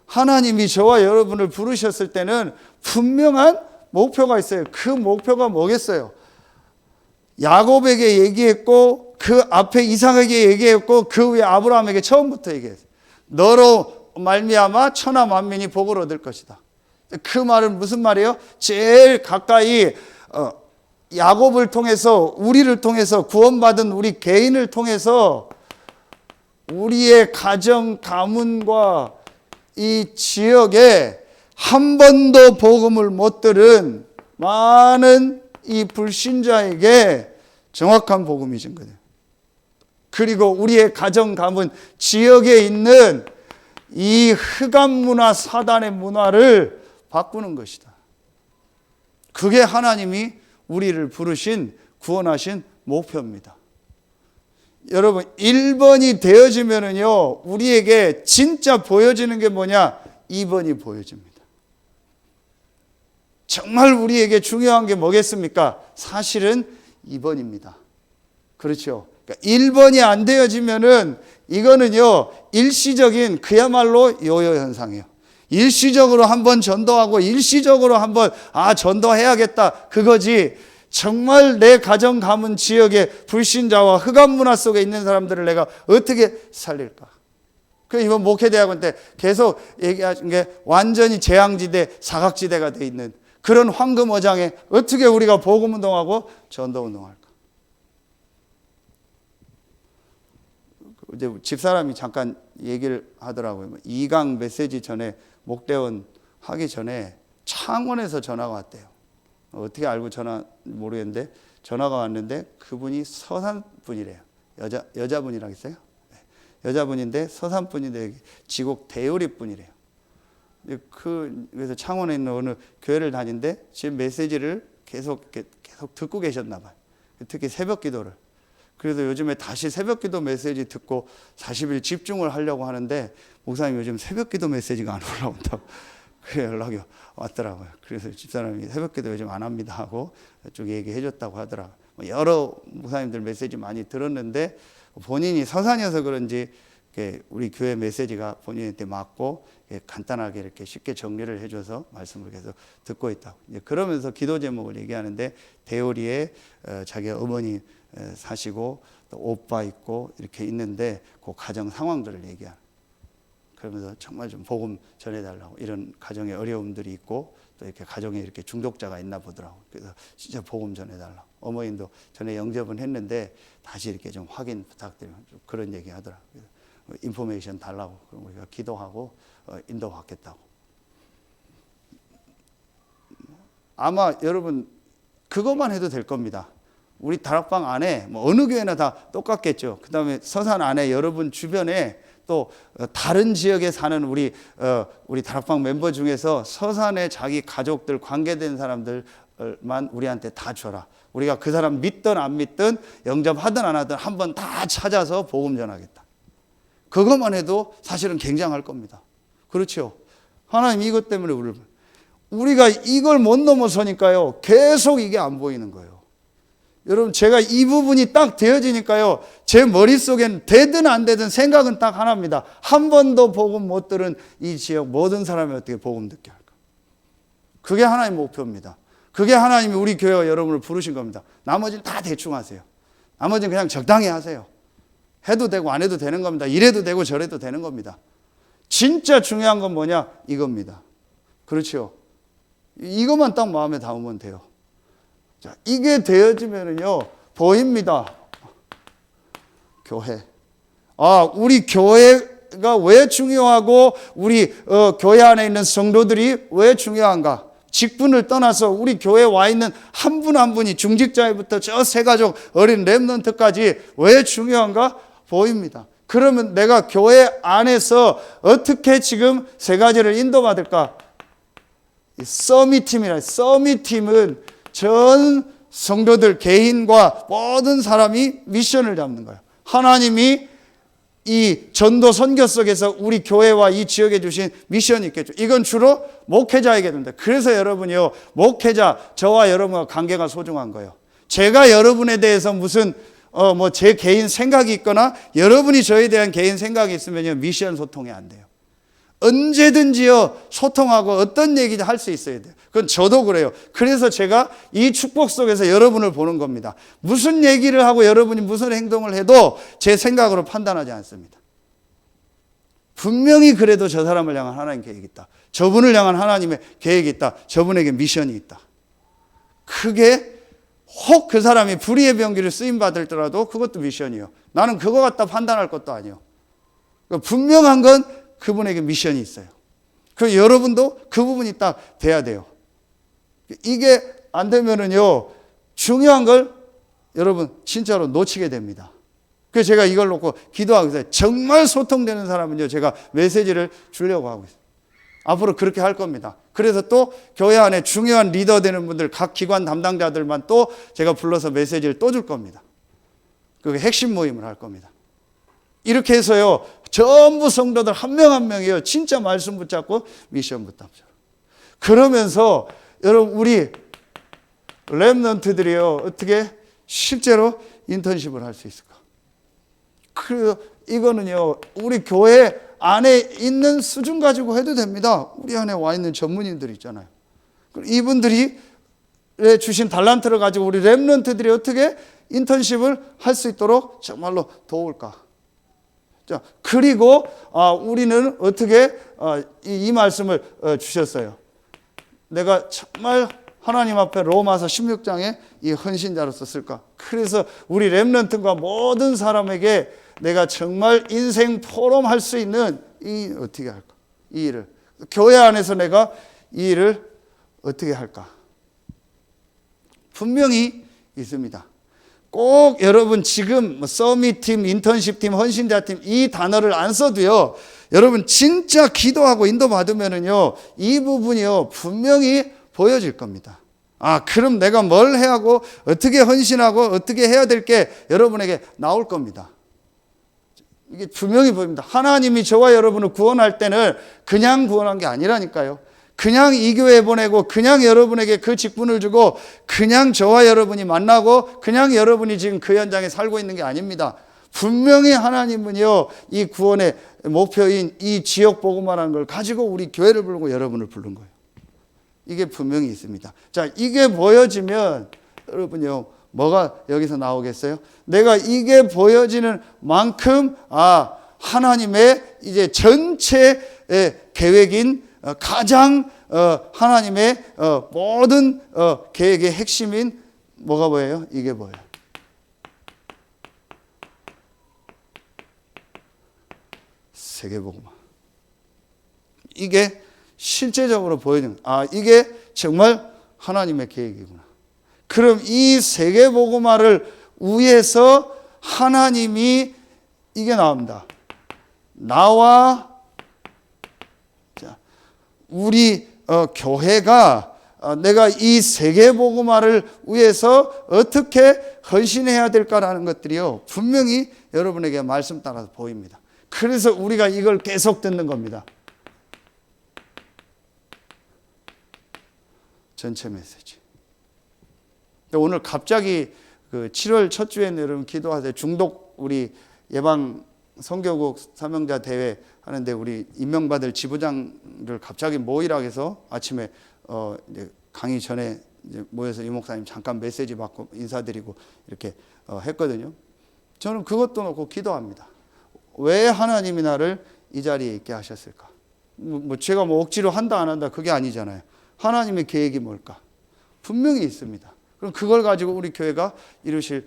하나님이 저와 여러분을 부르셨을 때는 분명한 목표가 있어요. 그 목표가 뭐겠어요? 야곱에게 얘기했고, 그 앞에 이삭에게 얘기했고, 그 위에 아브라함에게 처음부터 얘기했어요. 너로 말미암아 천하 만민이 복을 얻을 것이다. 그 말은 무슨 말이에요? 제일 가까이 야곱을 통해서, 우리를 통해서, 구원받은 우리 개인을 통해서 우리의 가정, 가문과 이 지역에 한 번도 복음을 못 들은 많은 이 불신자에게 정확한 복음이 준 거예요. 그리고 우리의 가정, 가문, 지역에 있는 이 흑암 문화, 사단의 문화를 바꾸는 것이다. 그게 하나님이 우리를 부르신, 구원하신 목표입니다. 여러분, 1번이 되어지면은요, 우리에게 진짜 보여지는 게 뭐냐? 2번이 보여집니다. 정말 우리에게 중요한 게 뭐겠습니까? 사실은 2번입니다. 그렇죠? 그러니까 1번이 안 되어지면은 이거는요, 일시적인 그야말로 요요 현상이에요. 일시적으로 한번 전도하고 일시적으로 한번 전도해야겠다 그거지, 정말 내 가정 가문 지역의 불신자와 흑암 문화 속에 있는 사람들을 내가 어떻게 살릴까? 그 이번 목회대학원 때 계속 얘기하신 게 완전히 재앙지대, 사각지대가 돼 있는 그런 황금어장에 어떻게 우리가 복음운동하고 전도운동할까? 이제 집사람이 잠깐 얘기를 하더라고요. 2강 메시지 전에 목대원 하기 전에 창원에서 전화가 왔대요. 어떻게 알고 전화 모르겠는데 전화가 왔는데 그분이 서산 분이래요. 여자분이라고 했어요. 네. 여자분인데 서산 분인데 지곡 대우리 분이래요. 그래서 창원에 있는 어느 교회를 다니는데 지금 메시지를 계속 듣고 계셨나 봐요. 특히 새벽 기도를. 그래서 요즘에 다시 새벽 기도 메시지 듣고 40일 집중을 하려고 하는데 목사님 요즘 새벽 기도 메시지가 안 올라온다고 그 연락이 왔더라고요. 그래서 집사람이 새벽 기도 요즘 안 합니다 하고 쭉 얘기해 줬다고 하더라고요. 여러 목사님들 메시지 많이 들었는데 본인이 서산이어서 그런지 우리 교회 메시지가 본인한테 맞고 간단하게 이렇게 쉽게 정리를 해줘서 말씀을 계속 듣고 있다고. 그러면서 기도 제목을 얘기하는데 대우리에 자기 어머니 사시고 또 오빠 있고 이렇게 있는데 그 가정 상황들을 얘기하는. 그러면서 정말 좀 복음 전해달라고, 이런 가정에 어려움들이 있고 또 이렇게 가정에 이렇게 중독자가 있나 보더라고. 그래서 진짜 복음 전해달라고. 어머님도 전에 영접은 했는데 다시 이렇게 좀 확인 부탁드리면 좀 그런 얘기 하더라고. 인포메이션 달라고. 그럼 우리가 기도하고 인도받겠다고. 아마 여러분 그것만 해도 될 겁니다. 우리 다락방 안에 뭐 어느 교회나 다 똑같겠죠. 그 다음에 서산 안에 여러분 주변에 또 다른 지역에 사는 우리 다락방 멤버 중에서 서산에 자기 가족들 관계된 사람들만 우리한테 다 줘라. 우리가 그 사람 믿든 안 믿든 영접하든 안 하든 한번 다 찾아서 복음 전하겠다. 그것만 해도 사실은 굉장할 겁니다. 그렇죠? 하나님 이것 때문에 우리가 이걸 못 넘어서니까요. 계속 이게 안 보이는 거예요. 여러분 제가 이 부분이 딱 되어지니까요. 제 머릿속엔 되든 안 되든 생각은 딱 하나입니다. 한 번도 복음 못 들은 이 지역 모든 사람이 어떻게 복음 듣게 할까? 그게 하나님의 목표입니다. 그게 하나님이 우리 교회와 여러분을 부르신 겁니다. 나머지는 다 대충 하세요. 나머지는 그냥 적당히 하세요. 해도 되고 안 해도 되는 겁니다. 이래도 되고 저래도 되는 겁니다. 진짜 중요한 건 뭐냐? 이겁니다. 그렇죠? 이것만 딱 마음에 담으면 돼요. 자, 이게 되어지면은요, 보입니다. 교회. 우리 교회가 왜 중요하고, 우리 교회 안에 있는 성도들이 왜 중요한가? 직분을 떠나서 우리 교회에 와 있는 한 분 한 분이 중직자부터 저 세 가족 어린 렘넌트까지 왜 중요한가? 보입니다. 그러면 내가 교회 안에서 어떻게 지금 세 가지를 인도받을까? 서밋팀이라, 서밋팀은 전 성도들 개인과 모든 사람이 미션을 잡는 거예요. 하나님이 이 전도 선교 속에서 우리 교회와 이 지역에 주신 미션이 있겠죠. 이건 주로 목회자에게 됩니다. 그래서 여러분이요, 목회자, 저와 여러분과 관계가 소중한 거예요. 제가 여러분에 대해서 무슨 제 개인 생각이 있거나 여러분이 저에 대한 개인 생각이 있으면요, 미션 소통이 안 돼요. 언제든지요, 소통하고 어떤 얘기도 할 수 있어야 돼요. 그건 저도 그래요. 그래서 제가 이 축복 속에서 여러분을 보는 겁니다. 무슨 얘기를 하고 여러분이 무슨 행동을 해도 제 생각으로 판단하지 않습니다. 분명히 그래도 저 사람을 향한 하나님 계획이 있다. 저분을 향한 하나님의 계획이 있다. 저분에게 미션이 있다. 그게 혹 그 사람이 불의의 병기를 쓰임받을더라도 그것도 미션이에요. 나는 그거 갖다 판단할 것도 아니에요. 그러니까 분명한 건 그분에게 미션이 있어요. 그 여러분도 그 부분이 딱 돼야 돼요. 이게 안 되면은요, 중요한 걸 여러분 진짜로 놓치게 됩니다. 그래서 제가 이걸 놓고 기도하고 있어요. 정말 소통되는 사람은요, 제가 메시지를 주려고 하고 있어요. 앞으로 그렇게 할 겁니다. 그래서 또 교회 안에 중요한 리더 되는 분들, 각 기관 담당자들만 또 제가 불러서 메시지를 또 줄 겁니다. 그 핵심 모임을 할 겁니다. 이렇게 해서요, 전부 성도들 한 명 한 명이요, 진짜 말씀 붙잡고 미션 붙잡죠. 그러면서 여러분 우리 렘넌트들이요, 어떻게 실제로 인턴십을 할 수 있을까? 이거는요, 우리 교회 안에 있는 수준 가지고 해도 됩니다. 우리 안에 와 있는 전문인들 있잖아요. 이분들이 주신 달란트를 가지고 우리 렘넌트들이 어떻게 인턴십을 할 수 있도록 정말로 도울까? 자, 그리고 우리는 어떻게 이 말씀을 주셨어요. 내가 정말 하나님 앞에 로마서 16장에 이 헌신자로서 쓸까? 그래서 우리 렘넌트과 모든 사람에게 내가 정말 인생 포럼할 수 있는 이 어떻게 할까? 이 일을 교회 안에서 내가 이 일을 어떻게 할까? 분명히 있습니다. 꼭 여러분 지금 서밋팀, 인턴십팀, 헌신자팀 이 단어를 안 써도요, 여러분 진짜 기도하고 인도받으면은요, 이 부분이요 분명히 보여질 겁니다. 그럼 내가 뭘 해야 하고 어떻게 헌신하고 어떻게 해야 될 게 여러분에게 나올 겁니다. 이게 분명히 보입니다. 하나님이 저와 여러분을 구원할 때는 그냥 구원한 게 아니라니까요. 그냥 이 교회에 보내고 그냥 여러분에게 그 직분을 주고 그냥 저와 여러분이 만나고 그냥 여러분이 지금 그 현장에 살고 있는 게 아닙니다. 분명히 하나님은요, 이 구원의 목표인 이 지역 복음화라는 걸 가지고 우리 교회를 부르고 여러분을 부른 거예요. 이게 분명히 있습니다. 자, 이게 보여지면 여러분요, 뭐가 여기서 나오겠어요? 내가 이게 보여지는 만큼 하나님의 이제 전체의 계획인 가장 하나님의 모든 계획의 핵심인 뭐가 보여요? 이게 보여요. 세계복음화. 이게 실제적으로 보여지는 이게 정말 하나님의 계획이구나. 그럼 이 세계복음화를 위해서 하나님이 이게 나옵니다. 나와 우리 교회가 내가 이 세계복음화를 위해서 어떻게 헌신해야 될까라는 것들이요 분명히 여러분에게 말씀 따라서 보입니다. 그래서 우리가 이걸 계속 듣는 겁니다. 전체 메시지. 오늘 갑자기 그 7월 첫 주에는 여러분 기도하세요. 중독 우리 예방 선교국 사명자 대회 하는데 우리 임명받을 지부장들 갑자기 모이라 해서 아침에 이제 강의 전에 이제 모여서 이 목사님 잠깐 메시지 받고 인사드리고 이렇게 했거든요. 저는 그것도 놓고 기도합니다. 왜 하나님이 나를 이 자리에 있게 하셨을까? 제가 억지로 한다 안 한다 그게 아니잖아요. 하나님의 계획이 뭘까? 분명히 있습니다. 그럼 그걸 가지고 우리 교회가 이루실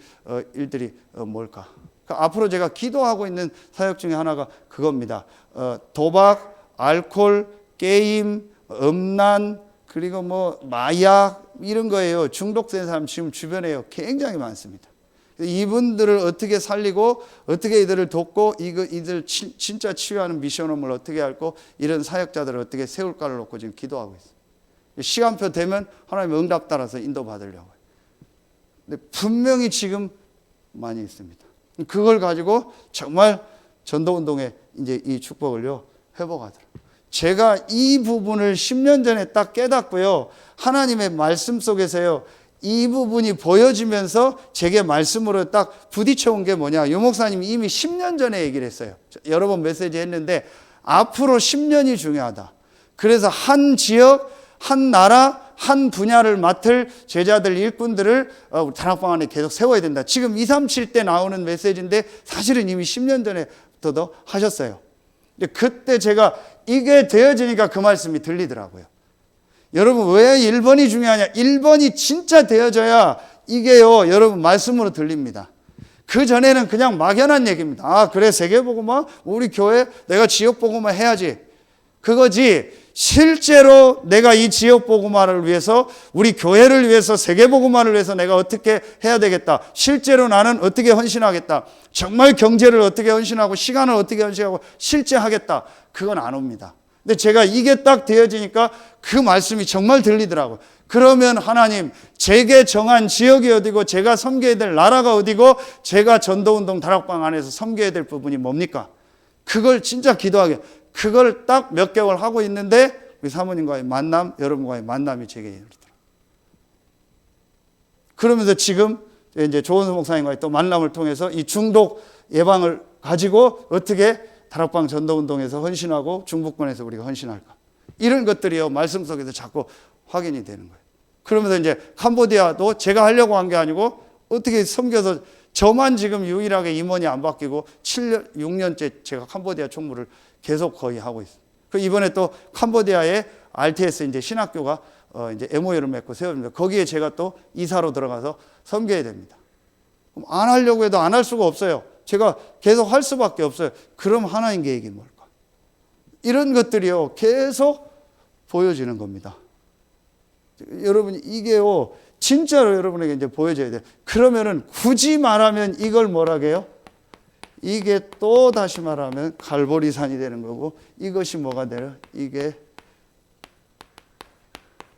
일들이 뭘까? 그러니까 앞으로 제가 기도하고 있는 사역 중에 하나가 그겁니다. 도박, 알코올, 게임, 음란, 그리고 뭐 마약 이런 거예요. 중독된 사람 지금 주변에요. 굉장히 많습니다. 이분들을 어떻게 살리고 어떻게 이들을 돕고 이들 진짜 치유하는 미션홈을 어떻게 할고 이런 사역자들을 어떻게 세울까를 놓고 지금 기도하고 있어요. 시간표 되면 하나님의 응답 따라서 인도받으려고요. 근데 분명히 지금 많이 있습니다. 그걸 가지고 정말 전도운동에 이제 이 축복을요 회복하더라고요. 제가 이 부분을 10년 전에 딱 깨닫고요. 하나님의 말씀 속에서요. 이 부분이 보여지면서 제게 말씀으로 딱 부딪혀 온 게 뭐냐. 유 목사님이 이미 10년 전에 얘기를 했어요. 여러 번 메시지 했는데 앞으로 10년이 중요하다. 그래서 한 지역, 한 나라, 한 분야를 맡을 제자들, 일꾼들을 다락방 안에 계속 세워야 된다. 지금 237 때 나오는 메시지인데 사실은 이미 10년 전에도 하셨어요. 그때 제가 이게 되어지니까 그 말씀이 들리더라고요. 여러분 왜 1번이 중요하냐? 1번이 진짜 되어져야 이게요 여러분 말씀으로 들립니다. 그 전에는 그냥 막연한 얘기입니다. 아 그래 세계복음화 우리 교회 내가 지역복음화 해야지 그거지. 실제로 내가 이 지역복음화를 위해서 우리 교회를 위해서 세계복음화를 위해서 내가 어떻게 해야 되겠다. 실제로 나는 어떻게 헌신하겠다. 정말 경제를 어떻게 헌신하고 시간을 어떻게 헌신하고 실제 하겠다. 그건 안 옵니다. 근데 제가 이게 딱 되어지니까 그 말씀이 정말 들리더라고요. 그러면 하나님 제게 정한 지역이 어디고 제가 섬겨야 될 나라가 어디고 제가 전도운동 다락방 안에서 섬겨야 될 부분이 뭡니까? 그걸 진짜 기도하게 그걸 딱 몇 개월 하고 있는데 우리 사모님과의 만남, 여러분과의 만남이 제게 열리더라고요. 그러면서 지금 이제 조원수 목사님과의 또 만남을 통해서 이 중독 예방을 가지고 어떻게 다락방 전도운동에서 헌신하고 중부권에서 우리가 헌신할까. 이런 것들이요 말씀 속에서 자꾸 확인이 되는 거예요. 그러면서 이제 캄보디아도 제가 하려고 한 게 아니고 어떻게 섬겨서 저만 지금 유일하게 임원이 안 바뀌고 7년, 6년째 제가 캄보디아 총무를 계속 거의 하고 있어요. 그 이번에 또 캄보디아에 RTS 이제 신학교가 이제 MOU를 맺고 세웁니다. 거기에 제가 또 이사로 들어가서 섬겨야 됩니다. 그럼 안 하려고 해도 안 할 수가 없어요. 제가 계속 할 수밖에 없어요. 그럼 하나님 계획이 뭘까? 이런 것들이요 계속 보여지는 겁니다. 여러분 이게요 진짜로 여러분에게 이제 보여줘야 돼요. 그러면은 굳이 말하면 이걸 뭐라고 해요? 이게 또 다시 말하면 갈보리산이 되는 거고 이것이 뭐가 돼요? 이게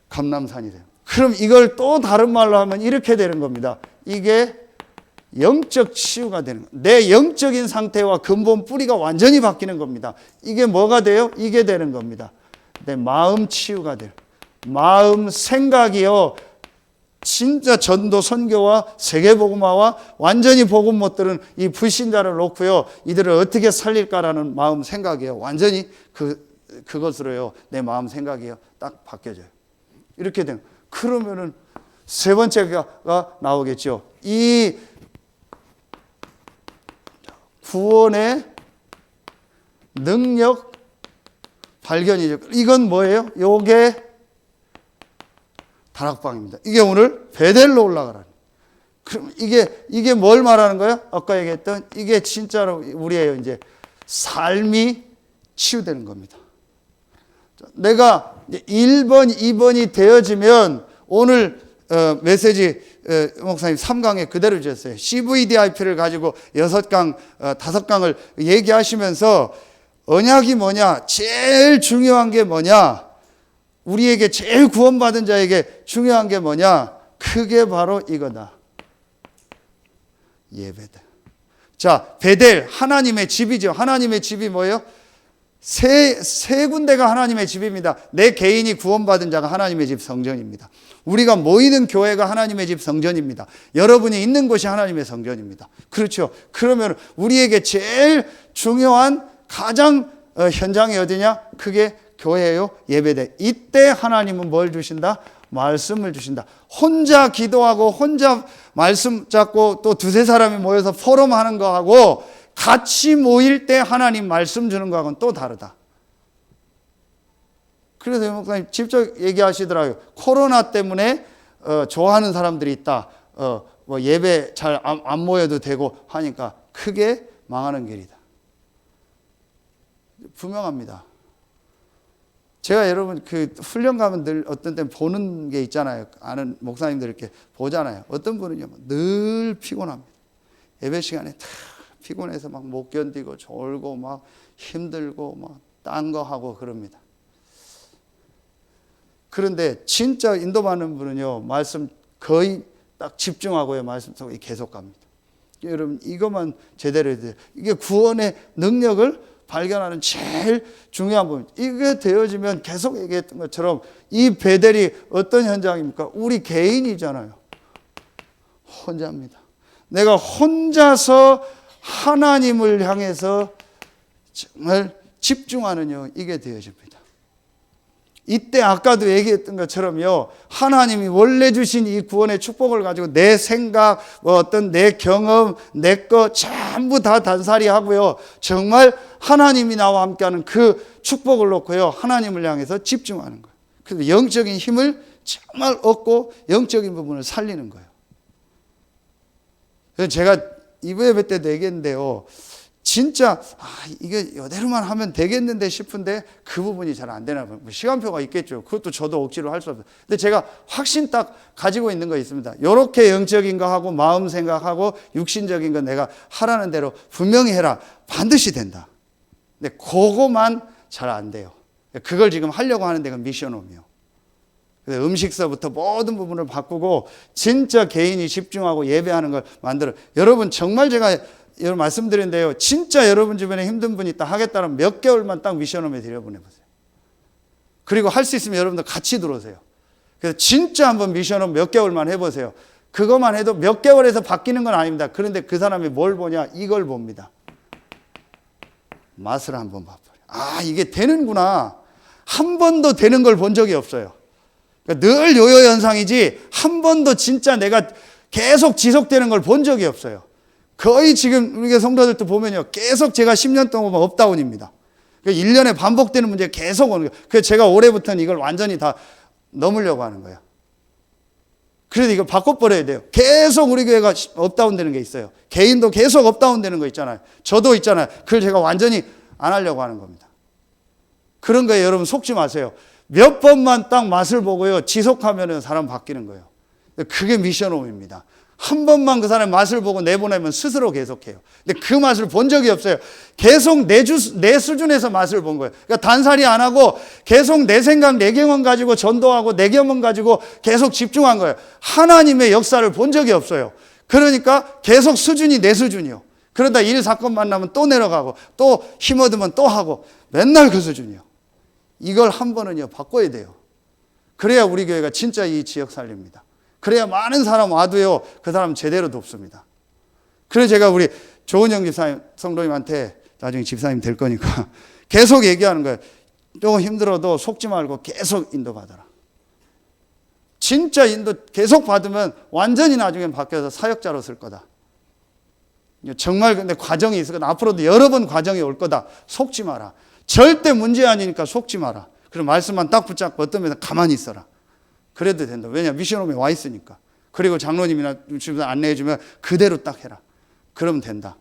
감람산이 돼요. 그럼 이걸 또 다른 말로 하면 이렇게 되는 겁니다. 이게 영적 치유가 되는 거예요. 내 영적인 상태와 근본 뿌리가 완전히 바뀌는 겁니다. 이게 뭐가 돼요? 이게 되는 겁니다. 내 마음 치유가 돼요. 마음 생각이요. 진짜 전도 선교와 세계복음화와 완전히 복음 못 들은 이 불신자를 놓고요. 이들을 어떻게 살릴까라는 마음 생각이요. 완전히 그것으로요. 내 마음 생각이요. 딱 바뀌어져요. 이렇게 되면 그러면은 세 번째가 나오겠죠. 이 구원의 능력 발견이죠. 이건 뭐예요? 요게 다락방입니다. 이게 오늘 베델로 올라가라는. 그럼 이게 뭘 말하는 거예요? 아까 얘기했던 이게 진짜로 우리의 이제 삶이 치유되는 겁니다. 내가 1번, 2번이 되어지면 오늘 메시지 목사님 3강에 그대로 주셨어요. CVDIP를 가지고 6강, 5강을 얘기하시면서 언약이 뭐냐? 제일 중요한 게 뭐냐? 우리에게 제일 구원받은 자에게 중요한 게 뭐냐? 그게 바로 이거다. 예배다. 자, 베델, 하나님의 집이죠. 하나님의 집이 뭐예요? 세 군데가 하나님의 집입니다. 내 개인이 구원받은 자가 하나님의 집 성전입니다. 우리가 모이는 교회가 하나님의 집 성전입니다. 여러분이 있는 곳이 하나님의 성전입니다. 그렇죠? 그러면 우리에게 제일 중요한 가장 현장이 어디냐? 그게 교회예요. 예배대. 이때 하나님은 뭘 주신다? 말씀을 주신다. 혼자 기도하고 혼자 말씀 잡고 또 두세 사람이 모여서 포럼하는 거하고 같이 모일 때 하나님 말씀 주는 거하고는 또 다르다. 그래서 목사님 직접 얘기하시더라고요. 코로나 때문에 좋아하는 사람들이 있다. 뭐 예배 잘 안 모여도 되고 하니까 크게 망하는 길이다. 분명합니다. 제가 여러분 그 훈련 가면 늘 어떤 때는 보는 게 있잖아요. 아는 목사님들 이렇게 보잖아요. 어떤 분은요 늘 피곤합니다. 예배 시간에 다 피곤해서 막 못 견디고 졸고 막 힘들고 막 딴 거 하고 그럽니다. 그런데 진짜 인도받는 분은요 말씀 거의 딱 집중하고요 말씀 속에 계속 갑니다. 여러분 이것만 제대로 해야 돼요. 이게 구원의 능력을 발견하는 제일 중요한 부분. 이게 되어지면 계속 얘기했던 것처럼 이 베델이 어떤 현장입니까? 우리 개인이잖아요. 혼자입니다. 내가 혼자서 하나님을 향해서 정말 집중하는 이게 되어집니다. 이때 아까도 얘기했던 것처럼요. 하나님이 원래 주신 이 구원의 축복을 가지고 내 생각, 어떤 내 경험, 내 거 전부 다 단살이 하고요. 정말 하나님이 나와 함께하는 그 축복을 놓고요. 하나님을 향해서 집중하는 거예요. 그래서 영적인 힘을 정말 얻고 영적인 부분을 살리는 거예요. 그래서 제가 이번 예배 때도 얘기했는데요. 진짜 이게 이대로만 하면 되겠는데 싶은데 그 부분이 잘 안 되나 봐요. 시간표가 있겠죠. 그것도 저도 억지로 할 수 없어요. 근데 제가 확신 딱 가지고 있는 거 있습니다. 이렇게 영적인 거 하고 마음 생각하고 육신적인 거 내가 하라는 대로 분명히 해라. 반드시 된다. 근데 그거만 잘 안 돼요. 그걸 지금 하려고 하는 데가 미션홈이요. 그래서 음식서부터 모든 부분을 바꾸고 진짜 개인이 집중하고 예배하는 걸 만들어. 여러분 정말 제가 여러분 말씀드린데요. 진짜 여러분 주변에 힘든 분이 있다 하겠다면 몇 개월만 딱 미션홈에 들여보내보세요. 그리고 할 수 있으면 여러분들 같이 들어오세요. 그래서 진짜 한번 미션홈 몇 개월만 해보세요. 그것만 해도 몇 개월에서 바뀌는 건 아닙니다. 그런데 그 사람이 뭘 보냐? 이걸 봅니다. 맛을 한번 봐버려요. 아, 이게 되는구나. 한 번도 되는 걸 본 적이 없어요. 그러니까 늘 요요 현상이지 한 번도 진짜 내가 계속 지속되는 걸 본 적이 없어요. 거의 지금 우리 성도들도 보면요. 계속 제가 10년 동안 업다운입니다. 그러니까 1년에 반복되는 문제가 계속 오는 거예요. 그래서 제가 올해부터는 이걸 완전히 다 넘으려고 하는 거예요. 그래서 이걸 바꿔버려야 돼요. 계속 우리 교회가 업다운 되는 게 있어요. 개인도 계속 업다운 되는 거 있잖아요. 저도 있잖아요. 그걸 제가 완전히 안 하려고 하는 겁니다. 그런 거에 여러분 속지 마세요. 몇 번만 딱 맛을 보고요. 지속하면 사람 바뀌는 거예요. 그게 미션홈입니다. 한 번만 그 사람의 맛을 보고 내보내면 스스로 계속해요. 근데 그 맛을 본 적이 없어요. 계속 내 수준에서 맛을 본 거예요. 그러니까 단살이 안 하고 계속 내 생각, 내 경험 가지고 전도하고 내 경험 가지고 계속 집중한 거예요. 하나님의 역사를 본 적이 없어요. 그러니까 계속 수준이 내 수준이요. 그러다 일 사건 만나면 또 내려가고 또 힘 얻으면 또 하고 맨날 그 수준이요. 이걸 한 번은요 바꿔야 돼요. 그래야 우리 교회가 진짜 이 지역 살립니다. 그래야 많은 사람 와도요 그 사람 제대로 돕습니다. 그래서 제가 우리 조은영 집사님 성도님한테 나중에 집사님 될 거니까 계속 얘기하는 거예요. 조금 힘들어도 속지 말고 계속 인도받아라. 진짜 인도 계속 받으면 완전히 나중에 바뀌어서 사역자로 쓸 거다. 정말 근데 과정이 있을 거다. 앞으로도 여러 번 과정이 올 거다. 속지 마라. 절대 문제 아니니까 속지 마라. 그럼 말씀만 딱 붙잡고 어떤 면에서 가만히 있어라. 그래도 된다. 왜냐? 미션홈에 와 있으니까. 그리고 장로님이나 주변에 안내해주면 그대로 딱 해라. 그러면 된다.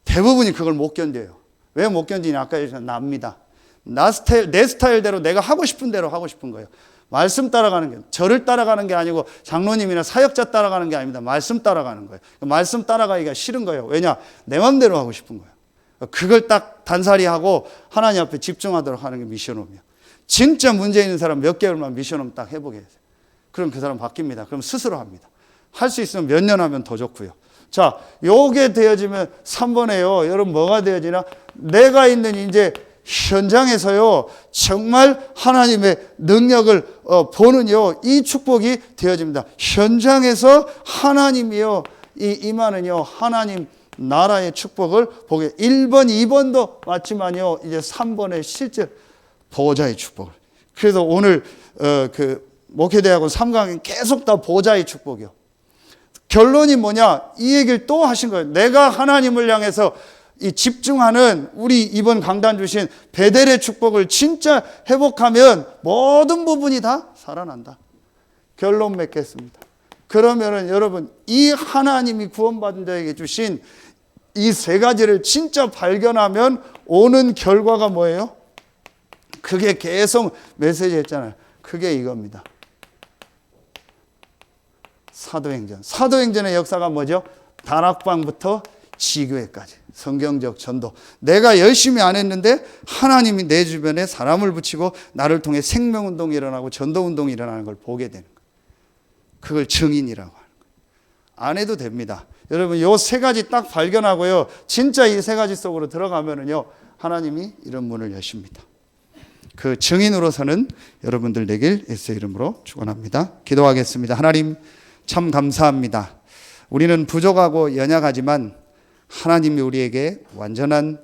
대부분이 그걸 못 견뎌요. 왜 못 견디냐? 아까 얘기했잖아요. 납니다. 내 스타일대로 내가 하고 싶은 대로 하고 싶은 거예요. 말씀 따라가는 게, 저를 따라가는 게 아니고 장로님이나 사역자 따라가는 게 아닙니다. 말씀 따라가는 거예요. 말씀 따라가기가 싫은 거예요. 왜냐? 내 맘대로 하고 싶은 거예요. 그걸 딱 단살이 하고 하나님 앞에 집중하도록 하는 게 미션홈이에요. 진짜 문제 있는 사람 몇 개월만 미션홈 딱 해보게 해요. 그럼 그 사람 바뀝니다. 그럼 스스로 합니다. 할 수 있으면 몇 년 하면 더 좋고요. 자, 요게 되어지면 3번에요. 여러분 뭐가 되어지나? 내가 있는 이제 현장에서요, 정말 하나님의 능력을 보는요, 이 축복이 되어집니다. 현장에서 하나님이요, 임하는요, 하나님 나라의 축복을 보게. 1번, 2번도 맞지만요, 이제 3번의 실제 보호자의 축복을. 그래서 오늘 그 목회대학원 3강은 계속 다 보호자의 축복이요. 결론이 뭐냐? 이 얘기를 또 하신 거예요. 내가 하나님을 향해서 이 집중하는 우리 이번 강단 주신 베델의 축복을 진짜 회복하면 모든 부분이 다 살아난다. 결론 맺겠습니다. 그러면은 여러분, 이 하나님이 구원받은 자에게 주신 이 세 가지를 진짜 발견하면 오는 결과가 뭐예요? 그게 계속 메시지 했잖아요. 그게 이겁니다. 사도행전. 사도행전의 역사가 뭐죠? 다락방부터 지교회까지. 성경적 전도. 내가 열심히 안 했는데 하나님이 내 주변에 사람을 붙이고 나를 통해 생명운동이 일어나고 전도운동이 일어나는 걸 보게 되는 거예요. 그걸 증인이라고 하는 거예요. 안 해도 됩니다. 여러분, 요 세 가지 딱 발견하고요, 진짜 이 세 가지 속으로 들어가면은요, 하나님이 이런 문을 여십니다. 그 증인으로서는 여러분들 되길 예수의 이름으로 축원합니다. 기도하겠습니다. 하나님, 참 감사합니다. 우리는 부족하고 연약하지만 하나님이 우리에게 완전한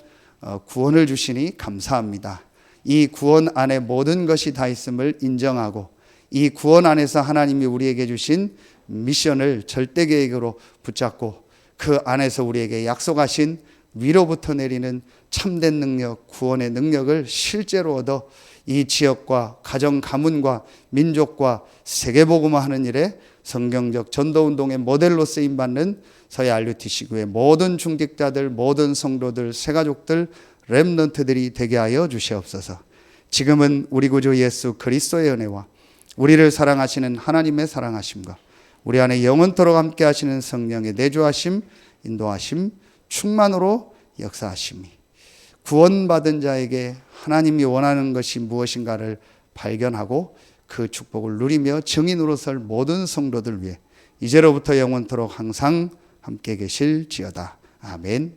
구원을 주시니 감사합니다. 이 구원 안에 모든 것이 다 있음을 인정하고 이 구원 안에서 하나님이 우리에게 주신 미션을 절대 계획으로 붙잡고 그 안에서 우리에게 약속하신 위로부터 내리는 참된 능력, 구원의 능력을 실제로 얻어 이 지역과 가정 가문과 민족과 세계복음화하는 일에 성경적 전도운동의 모델로 쓰임받는 서해 RUTC교회 모든 중직자들, 모든 성도들, 새가족들, 렘넌트들이 되게 하여 주시옵소서. 지금은 우리 구주 예수 그리스도의 은혜와 우리를 사랑하시는 하나님의 사랑하심과 우리 안에 영원토록 함께 하시는 성령의 내주하심, 인도하심, 충만으로 역사하심이 구원받은 자에게 하나님이 원하는 것이 무엇인가를 발견하고 그 축복을 누리며 증인으로 설 모든 성도들 위해 이제로부터 영원토록 항상 함께 계실지어다. 아멘.